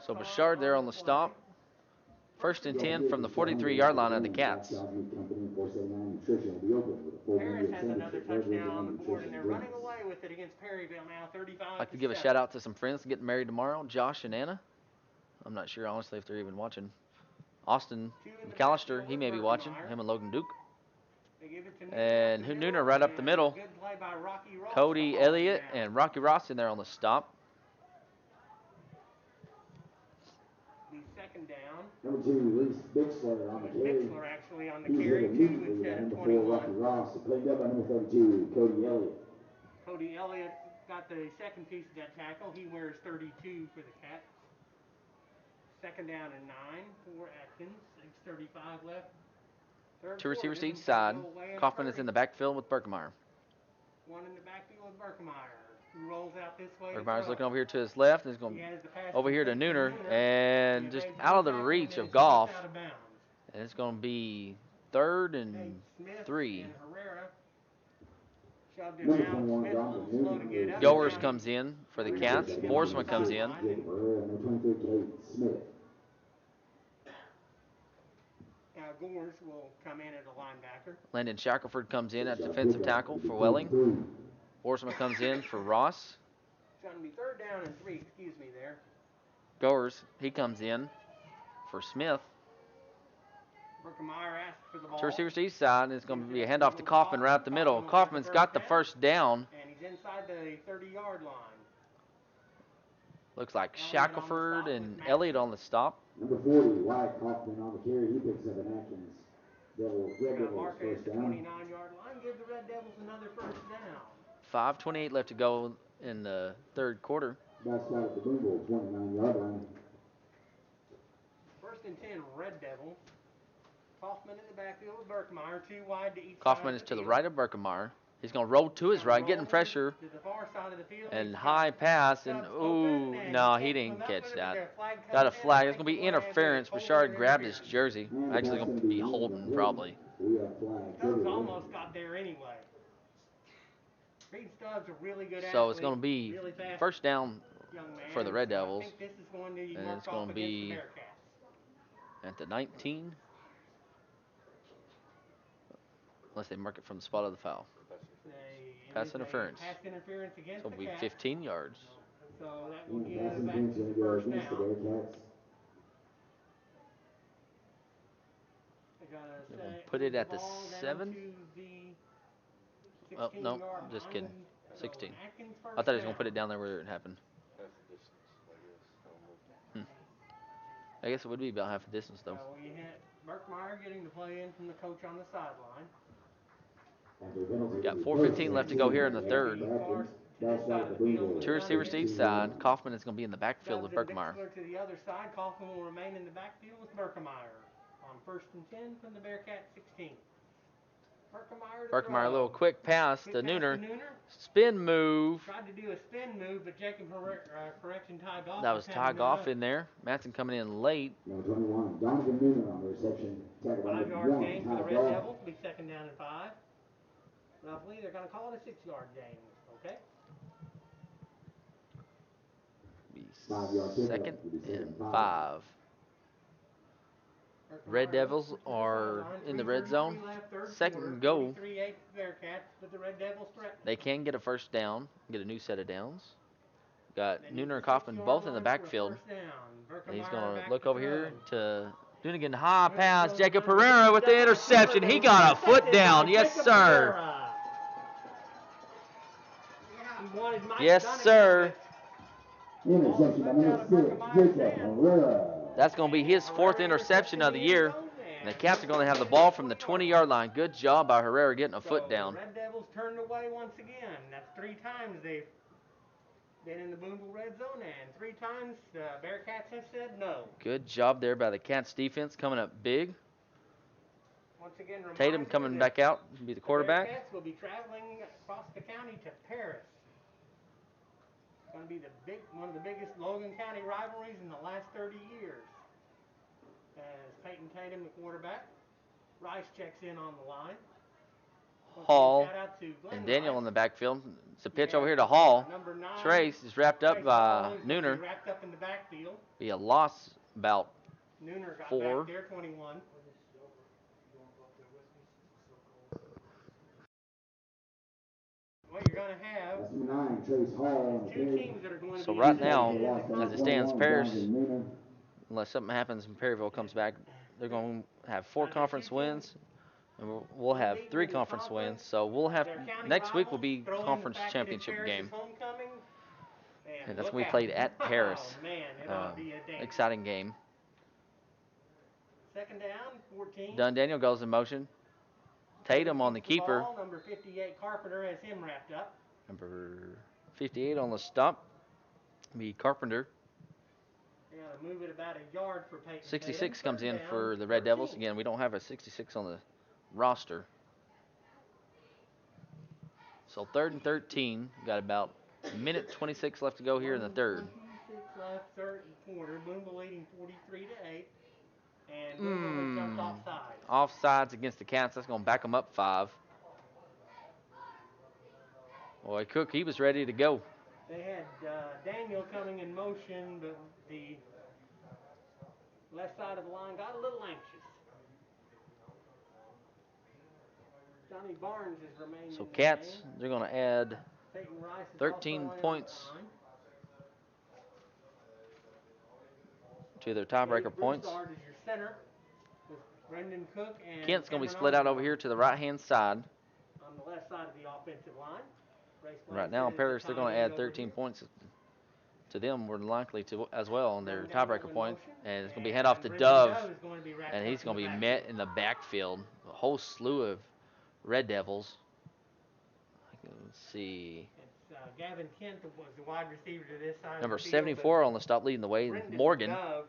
A: So Bouchard there on the stop. 1st and 10 from the 43-yard line of the Cats.
B: Harris has another touchdown on the board, and they're running away with it against Perryville now, 35.
A: I'd like to give a shout out to some friends getting married tomorrow, Josh and Anna. I'm not sure, honestly, if they're even watching. Austin McAllister, he may be watching, him and Logan Duke. And Nooner right up the middle. Cody Elliott and Rocky Ross in there on the stop.
B: The 2nd down.
C: Number 2, Reese Bixler on the carry.
B: Bixler actually on the
C: He's
B: carry,
C: hit
B: 2
C: immediately
B: instead
C: by
B: of
C: number 4, Rocky
B: 21.
C: Ross. Played up by number 32, Cody Elliott.
B: Cody Elliott got the 2nd piece of that tackle. He wears 32 for the Cats. 2nd down and 9 for Atkins. 6:35 left.
A: 2 receivers to each side. Kaufman is in the backfield with Berkemeyer.
B: 1 in the backfield with Berkemeyer, who rolls out this way.
A: Berkemeyer's looking over here to his left, and he's going over here to Nooner, and just out of the reach of Goff. And it's going to be 3rd and 3. Goers comes in for the Cats. Borsman comes in.
B: Gores will come in as a linebacker.
A: Landon Shackelford comes in at defensive tackle for Welling. Borsman comes in for Ross.
B: It's going to be 3rd down and 3, excuse me there.
A: Goers, he comes in for Smith.
B: Berkemeyer asked for the ball.
A: 2 receivers to each side, and it's going to be a handoff to Kaufman right up the middle. Kaufman's got the first down.
B: And he's inside the 30-yard line.
A: Looks like Shackelford and Elliott on the stop.
C: Number 40, Wyatt Kaufman on the carry. He picks up an Atkins. Red Devils first down.
B: 29-yard line. Give the Red Devils another first down.
A: 5:28 left to go in the 3rd quarter.
C: That's out at the Booneville 29-yard line.
B: 1st and 10, Red Devils. Kaufman in the backfield with Berkemeyer. 2 wide to each
A: Kaufman
B: side
A: is to the right of Berkemeyer. He's going to roll to his right, getting pressure,
B: to the far side of the field.
A: and high pass, and ooh, no, he didn't catch that. Got a flag. It's going to be interference. Bouchard grabbed his jersey. Actually, going to be holding probably.
C: We have flags
B: Stubbs
C: everywhere.
B: almost got there anyway. Reed Stubbs a really good
A: So it's
B: athlete,
A: going to be
B: really fast
A: first down
B: young man.
A: for the Red Devils.
B: I think this is going to
A: And
B: mark
A: it's gonna
B: off against
A: be-
B: the Bearcats.
A: at the 19. Unless they mark it from the spot of the foul.
B: It
A: Pass
B: is a
A: interference.
B: Pass interference against
A: So it'll
B: the
A: be
B: Cats.
A: 15 yards.
B: So that will give
C: Passing
B: back
C: defense
B: to
C: gonna
B: the
C: go
B: first
C: against the
B: down.
C: Bearcats.
B: They gotta
A: They're gonna
B: say-
A: put it at the
B: ball down
A: 7.
B: to the
A: Oh, no,
B: 16-yard
A: just
B: line.
A: kidding.
B: So
A: 16.
B: Atkins
A: I thought he was going to put it
B: down.
A: down there where it happened. I guess it would be about half a distance, though.
B: So you had Berkemeyer getting the play in from the coach on the sideline.
A: Got 4:15 left to go here in the 3rd.
C: That's out at the Booneville.
A: 2 receivers to each side. Kaufman is going to be in the backfield with
B: Stubbs and
A: Berkemeyer.
B: Bixler to the other side. Kaufman will remain in the backfield with Berkemeyer on 1st and 10 from the Bearcat 16. Berkemeyer to
A: Berkemeyer, a
B: throw.
A: little quick pass
B: Quick
A: to
B: pass
A: Nooner. Spin move.
B: Tried to do a spin move, but Jacob correction Ty Goff.
A: That was Ty Goff in there. Matson coming in late.
C: Number 21, Donovan Noonan on the reception. Tackled by number
B: 5-yard
C: 1,
B: gain for the
C: Ty
B: Red
C: Goff.
B: Devils. Be 2nd down and 5. Roughly, they're going to call it a 6-yard gain. Okay.
A: Be
C: 5-yard pickup.
A: 2nd
C: Would be second
A: and
C: and
A: 5. Red
B: Berkemeyer
A: Devils
B: looks to the
A: are
B: sideline.
A: in the red
B: 3:33
A: zone.
B: left, third
A: 2nd
B: quarter.
A: and goal.
B: 43-8 Bearcats, but the Red Devils threaten.
A: They can get a first down, get a new set of downs. Got
B: Then
A: Nooner and
B: use the
A: Kaufman
B: 6-yard
A: both in the
B: line for a
A: backfield.
B: first down.
A: And he's
B: Berkemeyer
A: going
B: back
A: to look
B: to
A: over here
B: throw.
A: to Doonigan. High
B: With the
A: pass.
B: throw,
A: Jacob
B: number
A: Pereira with the
B: two,
A: interception. He got a foot
B: intercepted
A: down.
B: by
A: Yes,
B: Jacob
A: sir.
B: Pereira. He wanted Mike
A: Yes,
B: Dunnigan
A: sir.
B: with
C: Interception by number 6, Jacob Herrera.
A: That's going to be his fourth interception of the year. And the Cats are going to have the ball from the 20-yard line. Good job by Herrera getting a foot down.
B: The Red Devils turned away once again. That's 3 times they've been in the Booneville red zone, and 3 times the Bearcats have said no.
A: Good job there by the Cats defense coming up big.
B: Once again,
A: Tatum coming back out to be the quarterback.
B: The Bearcats will be traveling across the county to Paris. It's going to be one of the biggest Logan County rivalries in the last 30 years. As Peyton Tatum, the quarterback, Rice checks in on the line.
A: Hall and Daniel in the backfield. It's a pitch over here to Hall.
B: Number 9,
A: Trace is wrapped up by Nooner.
B: Wrapped up in the backfield.
A: Be a loss about
B: Nooner got
A: 4.
B: Back there, 21. What you're going to have
C: That's number 9, Trace Hall.
B: 2 teams that are going to
A: So
B: be
A: right now, as it stands, Paris,
C: Nooner.
A: unless something happens and Perryville comes back, they're going to have 4 conference wins. And we'll have 3 conference wins. So we'll have next week will be conference championship game. And that's going to be played at Paris.
B: Oh, man, it'll be a dance.
A: Exciting game.
B: Second down, 14.
A: Dunn Daniel goes in motion. Tatum on the keeper.
B: Ball, number 58 Carpenter has him wrapped up.
A: Number 58 on the stump. Be Carpenter.
B: They're going to move it about a yard for Peyton
A: 66
B: Tatum.
A: comes in
B: Third
A: for
B: down,
A: the Red Devils.
B: 13.
A: Again, we don't have a 66 on the roster. So 3rd and 13. Got about a minute 26 left to go here in the third.
B: 26 left, third and quarter. Booneville leading 43-8. And Booneville has jumped offside.
A: Offsides against the Cats. That's going to back them up 5. Boy, Cook, he was ready to go.
B: They had Daniel coming in motion, but the left side of the line got a little anxious. Johnny Barnes has remained
A: So
B: in the
A: Cats,
B: game.
A: they're going to add
B: Peyton Rice is
A: 13
B: also
A: points
B: on the line.
A: to their tiebreaker
B: Dave
A: points.
B: Broussard is your center with Brendan Cook and
A: Kent's going to be
B: Cameron
A: split out
B: Osborne
A: over here to the right-hand side.
B: on the left side of the offensive line.
A: Right now, Paris, they're going to add 13 points to them, more than likely to as well on their tiebreaker point. And it's going to be handoff to Dove, and he's going to be met in the backfield. A whole slew of Red Devils. Let's see.
B: It's Gavin Kent was the wide receiver to this side.
A: Number
B: of the field,
A: 74 on the stop leading the way.
B: Brendan
A: Morgan.
B: Dove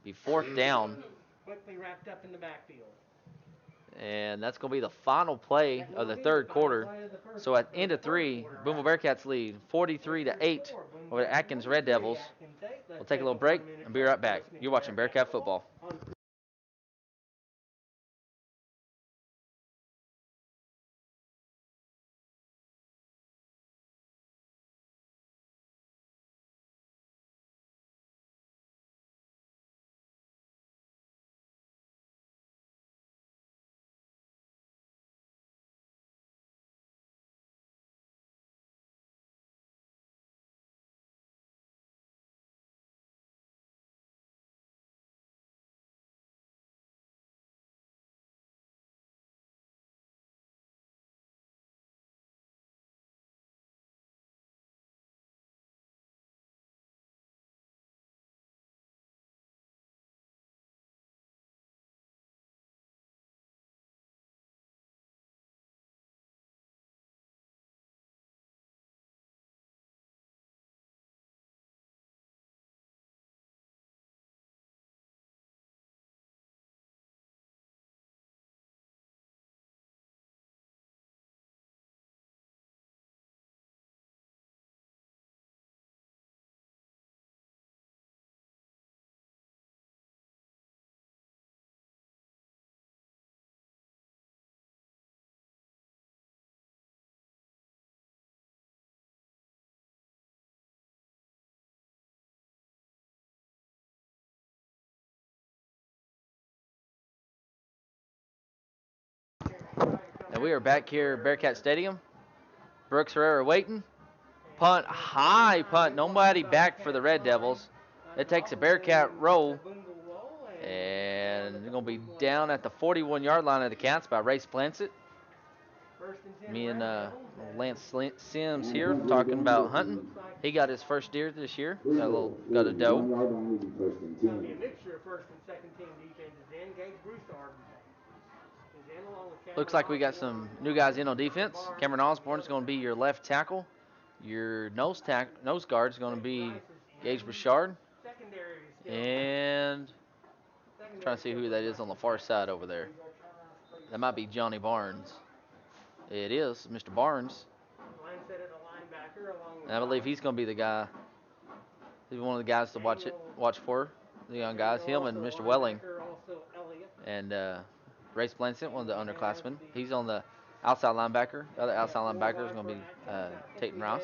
A: Be 4th down.
B: quickly wrapped up in the backfield.
A: And that's going to be the final play of the third quarter. So at end of 3, Booneville Bearcats lead 43-8 over the Atkins Red Devils. We'll take a little break and be right back. You're watching Bearcat football. And we are back here at Bearcat Stadium. Brooks Herrera waiting. punt, high punt. Nobody back for the Red Devils. It takes a Bearcat roll. And they're going to be down at the 41-yard line of the Cats by Race Blancett. Me and Lance Sims here talking about hunting. He got his first deer this year. Got a doe.
B: It's going to be a mixture of first and second team defenses in. Gage Broussard is in along with Cameron
A: Looks like we got
B: Osborne.
A: some new guys in on defense. Cameron Osborne is going to be your left tackle. Your nose guard is going to be Gage Broussard.
B: Secondary is still
A: And trying to see who that is on the far side over there. That might be Johnny Barnes. It is Mr. Barnes.
B: Blancett at a linebacker along with
A: And I believe he's going to be the guy. He's one of the guys to watch for. The young guys. Him and Mr. Welling.
B: Also Elliott.
A: And Race Blancett, one of the underclassmen. He's on the outside linebacker. The other outside linebacker is going to be Tatum Rouse.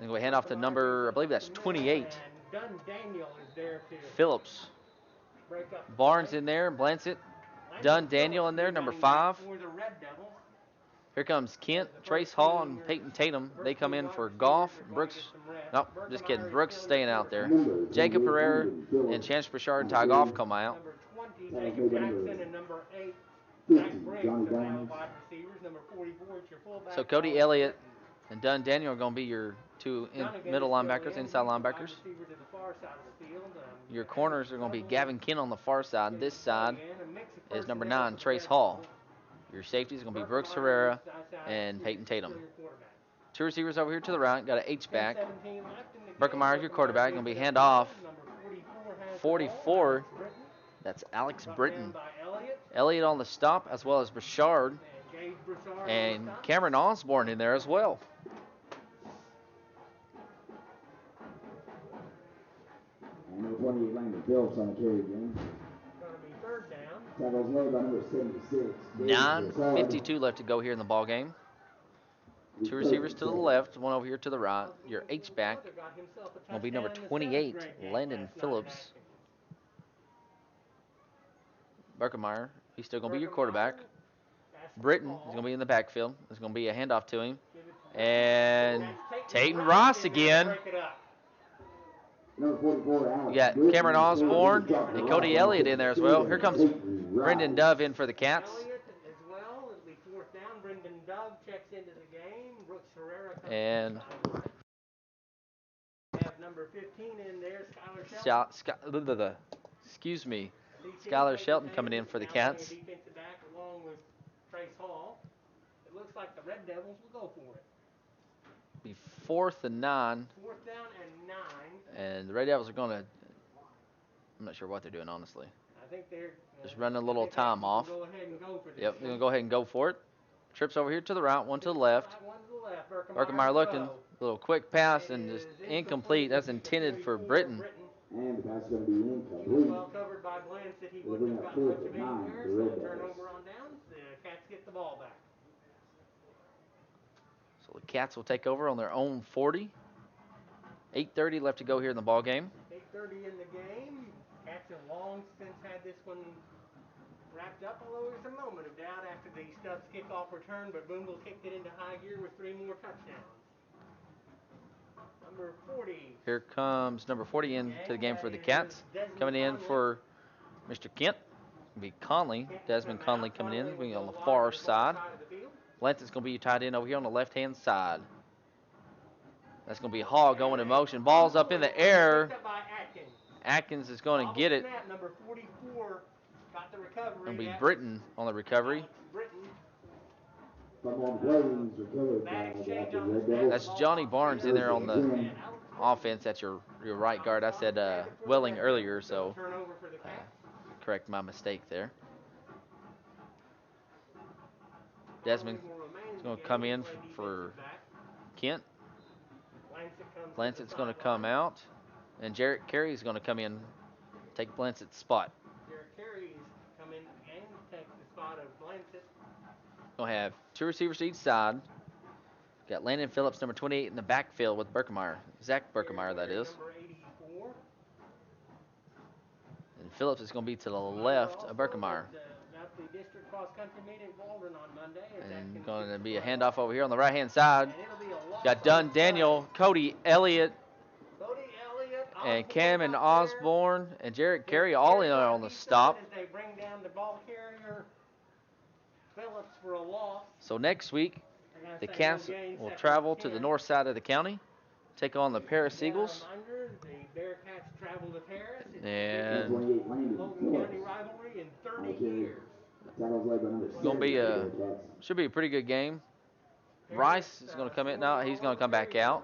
A: And we hand off to number, I believe that's 28.
B: And Dunn Daniel is there to
A: Phillips.
B: break up the
A: Barnes
B: play.
A: in there. Blancett.
B: Blancett
A: Dunn
B: Phillips
A: Daniel in there,
B: running
A: number
B: back
A: 5.
B: for the Red Devils.
A: Here comes Kent, Trace Hall, and Peyton Tatum. They come in for Goff. Brooks. Nope, just kidding. Brooks staying out there. Jacob Herrera and Chance Bouchard and Ty Goff come out.
B: Number 20, Jacob Jackson, and number 8, Zach Briggs are now wide receivers. Number 44 is your fullback.
A: So Cody
B: Alex
A: Elliott
B: Britton.
A: and Dunn Daniel are going to be your two
B: Donovan
A: middle
B: is still
A: linebackers,
B: in.
A: inside
B: Wide
A: linebackers.
B: receiver to the far side of the field.
A: Your corners are going to be Gavin Kent on the far side. This side
B: And a mix of
A: is number
B: personnel
A: 9,
B: for
A: Trace
B: Red
A: Hall.
B: Devils.
A: Your safety is going to be Brooks Herrera and Peyton Tatum. Two receivers over here to the right. Got an H-back. Berkemeyer, your quarterback, going to be handoff. 44, that's Alex Britton. Elliott on the stop, as well as Bouchard. And Cameron Osborne in there as well.
C: And number 28, Landon Phillips on the carry again.
B: Gonna be third down.
C: Tackles made by number 76.
A: 9:52 left to go here in the ball game. Two receivers to the left, one over here to the right. Your H-back will be number 28, Landon Phillips. Berkemeyer, he's still going to be your quarterback. Britton is going to be in the backfield. There's going to be a handoff to him. And Tatum Ross again.
C: Number 44, Alex
A: You got
C: Britton.
A: Cameron Osborne and Cody Elliott in there as well. Here comes Brendan Dove in for the Cats.
B: Elliott as well. It'll be fourth down. Brendan Dove checks into the game. Brooks Herrera comes
A: And
B: to the have number 15 in there, Skylar Shelton.
A: excuse me. Skylar Shelton coming in for the Cats.
B: Defensive back along with Trace Hall. It looks like the Red Devils will go for it.
A: Be 4th and 9.
B: Fourth down and 9.
A: And the Red Devils are going to, I'm not sure what they're doing, honestly.
B: I think they're
A: Just running a little time off.
B: Go ahead and go for this.
A: Yep, they're going to go ahead and go for it. Trips over here to the right, one to the left.
B: One to the left.
A: Berkemeyer looking. Little quick pass and just incomplete. That's intended for Britton.
C: And the pass is going to be
B: He was
C: incomplete.
B: well covered by Blancett. He
C: They'll
B: wouldn't
C: bring
B: have
C: up
B: gotten much
C: fourth
B: of
C: and 9
B: anywhere.
C: for the Red
B: So
C: Devils.
B: turnover on downs. The Cats get the ball back.
A: So the Cats will take over on their own 40. 8:30 left to go here in the ball game.
B: 8:30 in the game. Cats have long since had this one wrapped up, although there's a moment of doubt after the Stubbs kickoff return, but Booneville kicked it into high gear with 3 more touchdowns. Number 40.
A: Here comes number 40 into the game for the Cats. Coming in for Mr. Kent. It'll be Conley. Desmond Conley coming in. Being on the far side. Blancett's going to be tied in over here on the left-hand side. That's going to be Hall going in motion. Ball's up in the air.
B: Picked up by Atkins.
A: Atkins is going to get it.
B: Snap, number 44 got the recovery.
A: It'll be
B: That's
A: Britton on the recovery.
B: Britton.
C: From on the play, he's recovered by the Red Devils.
A: That's Johnny Barnes in there on the offense at your right guard. I said Welling earlier, so
B: Turnover for the Cats.
A: correct my mistake there. Desmond is going to come in for Kent. Blancett's going to come out. And Jarrett Carey is going to come in, take Blancett's spot.
B: Jarrett Carey's come in and take the spot of Blancett.
A: Going to have 2 receivers to each side. Got Landon Phillips, number 28, in the backfield with Berkemeyer. Zach Berkemeyer, that is.
B: Number 84.
A: And Phillips is going to be to the left of Berkemeyer.
B: Got the district cross-country meet at Walden on Monday.
A: And going to be a handoff over here on the right-hand side.
B: And it'll be a loss
A: Got Dunn Daniel, Cody Elliott, and Cam Osborne and Jarrett Carey all in on the stop.
B: As they bring down the ball carrier, Phillips for a loss.
A: So next week, the Cats will travel to the north side of the county, take on the Paris Eagles.
B: The Bearcats travel to Paris.
A: And
B: Logan County rivalry in 30 years.
A: Should be a pretty good game. Rice is going to come in now. He's going to come back out.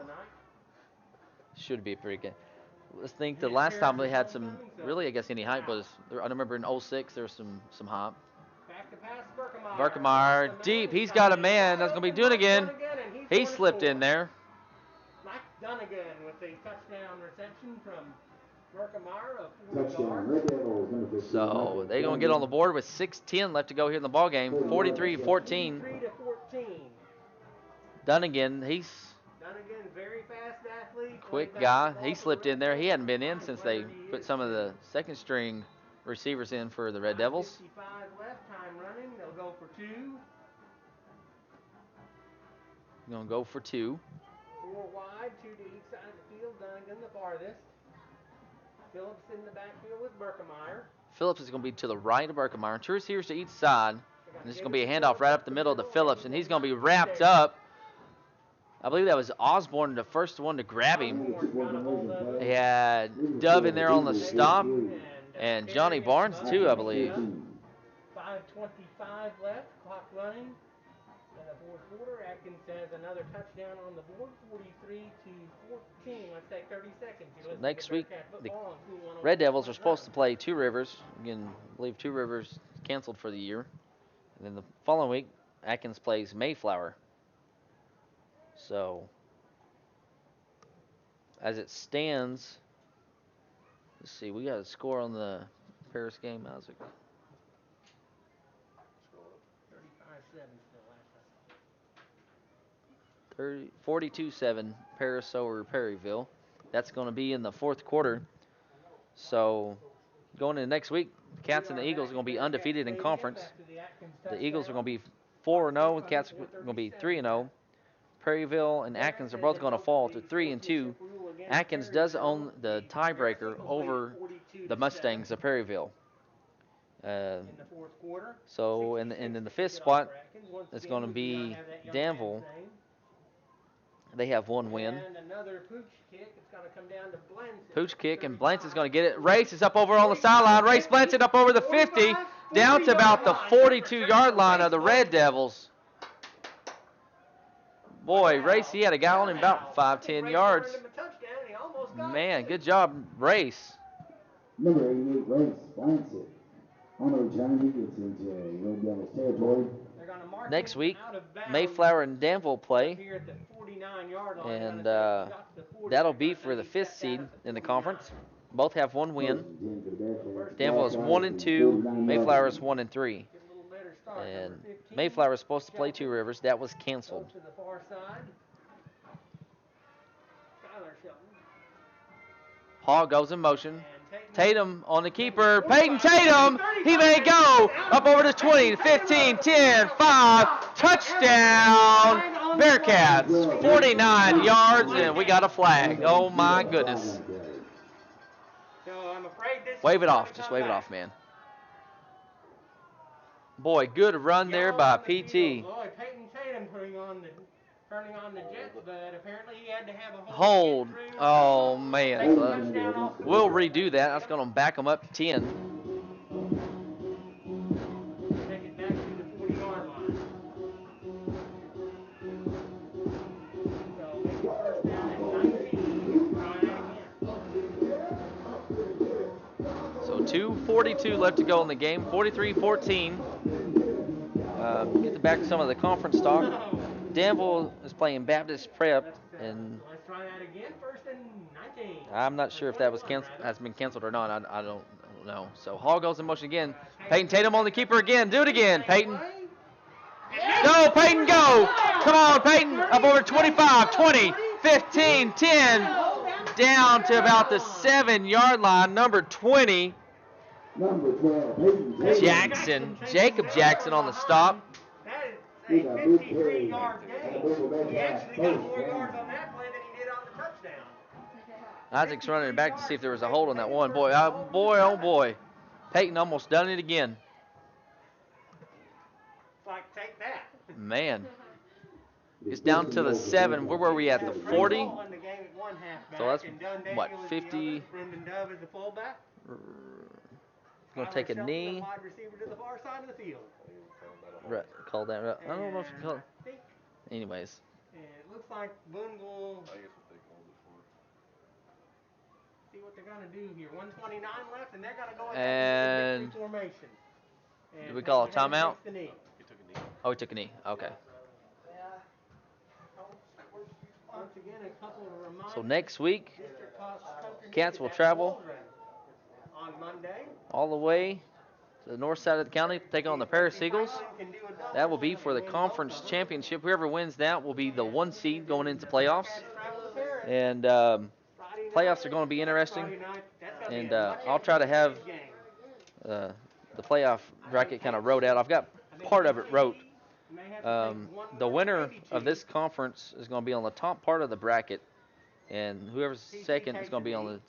A: Should be a pretty good. I think the last time they had some, really, I guess any hype was, I remember in 06 there was some hype.
B: Back to pass,
A: Berkemeyer deep. He's got a man. That's going to be Dunigan. He slipped in there.
B: Mike Dunnigan with a touchdown reception from Berkemeyer.
A: So they're going to get on the board with 6:10 left to go here in the ball game. 43-14. Dunnigan, he's
B: very fast athlete.
A: Quick guy. He slipped in there. He hadn't been in since they put some of the second string receivers in for the Red Devils.
B: 55 left, time running. They'll go for 2.
A: Going to go for 2.
B: 4 wide, 2 to each side of the field. Dunnigan the farthest. Phillips in the backfield with Berkemeyer.
A: Phillips is going to be to the right of Berkemeyer. 2 receivers to each side. And this is going to be a handoff right up the middle to Phillips, and he's going to be wrapped up. I believe that was Osborne, the first one to grab him. He had Dove in there on the stop, and Johnny Barnes too, I believe.
B: 5:25 left, clock running. In the fourth quarter, Atkins has another touchdown on the board, 43-14. Let's take 30 seconds.
A: Next week, the Red Devils are supposed to play Two Rivers. Again, I believe Two Rivers canceled for the year. And then the following week, Atkins plays Mayflower. So, as it stands, let's see, we got a score on the Paris game. How's it? 42-7 Paris over Perryville. That's going to be in the fourth quarter. So, going into next week, the Cats and the Eagles are going to be undefeated in conference. The Eagles are going to be 4-0, the Cats are going to be 3-0. Perryville and Atkins are both going to fall to 3-2. Atkins does own the tiebreaker over the Mustangs of Perryville. So, and in the fifth spot, it's going to be Danville. They have 1 win. Pooch kick, and Blantz is going to get it. Race is up over on the sideline. Race Blantz it up over the 50, down to about the 42-yard line of the Red Devils. Boy, Race, he had a guy on him about 5-10 yards. Man, good job, Race.
C: Number 88, Race, Blantz it. On the return, he gets into Red Devils territory.
A: Next week, Mayflower and Danville play, and that'll be for the 5th seed in the conference. Both have 1 win. Danville is 1-2. Mayflower is 1-3. And Mayflower is supposed to play Two Rivers. That was canceled. Hall goes in motion. Tatum on the keeper. Peyton Tatum. He may go up over to 20, 15, 10, 5. Touchdown. Bearcats. 49 yards, and we got a flag. Oh, my goodness. Wave it off. Just wave it off, man. Boy, good run there by PT.
B: Peyton Tatum turning on the Jets, but apparently he had to have a
A: hold. Oh, man. We'll redo that. That's going to back them up 10.
B: Take it back to the 40-yard line. So make it first down at 19.
A: So 2:42 left to go in the game. 43-14. Get back to some of the conference talk. Danville is playing Baptist Prep, and
B: let's try that again. First and 19.
A: I'm not sure if that was has been canceled or not. I don't know. So Hall goes in motion again. Peyton Tatum on the keeper again. Do it again, Peyton. Go, Peyton, go. Come on, Peyton. Up over 25, 20, 15, 10. Down to about the 7-yard line, number 20.
C: Number 12, Peyton Taylor.
E: Jackson, Jacob Jackson on the stop.
B: That is
C: With
B: a
C: a big
B: 53-yard
C: carry.
B: gain.
C: Booneville
B: He
C: Bearcats
B: actually got
C: first
B: more yards
C: down.
B: on that play than he did on the touchdown.
E: Isaac's running it back to see if there was a hold on that one. Boy, oh boy. Peyton almost done it again.
B: It's like, take that.
E: Man. It's down to the 7. Where were we at? The 40? So that's, what, 50?
B: Brendan Dove is the fullback.
E: Going to take a knee.
B: Wide receiver to the far side of the field.
E: Call that. I don't know if you call it. Anyways.
B: And it looks like Booneville. See what they're going to do here. 129 left, and they're going to go ahead and formation.
E: Did we call a timeout?
D: He took a knee.
E: Oh, he took a knee. Okay. So next week, Cats will travel
B: on Monday
E: all the way to the north side of the county to take on the Paris Eagles. That will be for the conference championship. Whoever wins that will be the 1 seed going into playoffs. And playoffs are going to be interesting. And I'll try to have the playoff bracket kind of wrote out. I've got part of it wrote. The winner of this conference is going to be on the top part of the bracket, and whoever's second is going to be on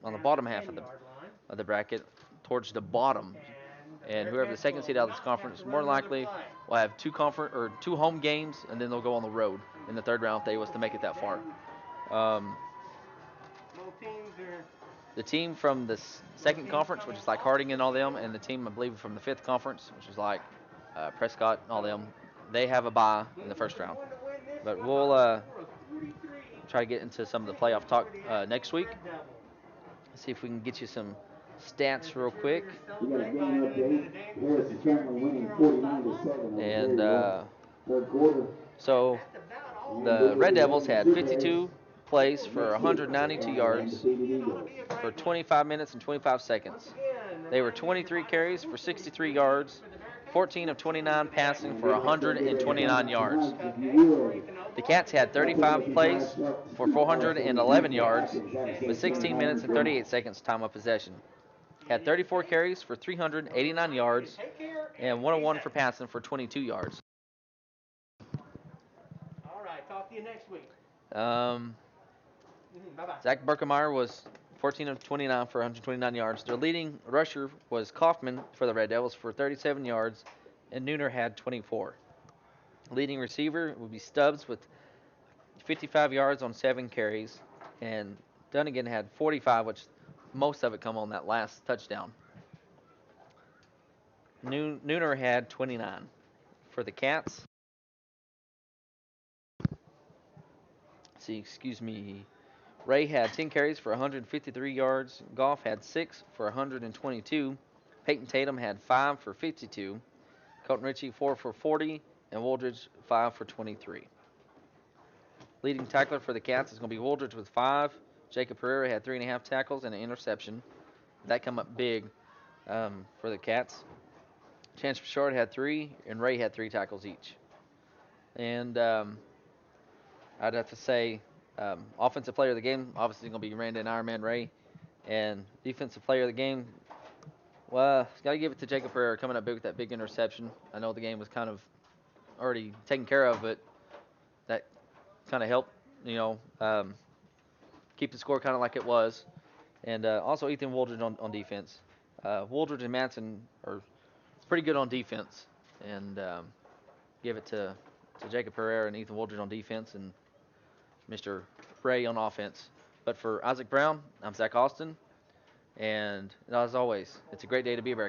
E: the bottom half of the bracket, towards the bottom. And whoever the second seed out of this conference, more likely, will have two home games, and then they'll go on the road in the third round if they was to make it that far. The team from the second conference, which is like Harding and all them, and the team, I believe, from the fifth conference, which is like Prescott and all them, they have a bye in the first round. But we'll try to get into some of the playoff talk next week. See if we can get you some stats real quick.
C: We got a game update. Harris is currently winning 49-7.
E: And
C: third quarter.
E: So the Red Devils had 52 plays for 192 yards for 25 minutes and 25 seconds. They were 23 carries for 63 yards, 14 of 29 passing for 129 yards. The Cats had 35 plays for 411 yards with 16 minutes and 38 seconds time of possession. Had 34 carries for 389 yards and 101 for passing for 22 yards.
B: All right, talk to you next week. Bye-bye.
E: Zach Berkemeyer was 14 of 29 for 129 yards. Their leading rusher was Kaufman for the Red Devils for 37 yards, and Nooner had 24. Leading receiver would be Stubbs with 55 yards on 7 carries, and Dunnigan had 45, which most of it come on that last touchdown. Nooner had 29. For the Cats, Ray had 10 carries for 153 yards. Goff had 6 for 122. Peyton Tatum had 5 for 52. Colton Ritchie 4 for 40, and Woldridge 5 for 23. Leading tackler for the Cats is going to be Woldridge with 5. Jacob Pereira had 3.5 tackles and an interception. That come up big for the Cats. Chance Bouchard had 3, and Ray had 3 tackles each. And I'd have to say offensive player of the game, obviously going to be Randon Ironman Ray. And defensive player of the game, well, got to give it to Jacob Pereira coming up big with that big interception. I know the game was kind of already taken care of, but that kind of helped, keep the score kind of like it was. And also Ethan Woldridge on defense. Woldridge and Matson are pretty good on defense. And give it to Jacob Pereira and Ethan Woldridge on defense and Mr. Ray on offense. But for Isaac Brown, I'm Zach Austin. And as always, it's a great day to be a Bearcat.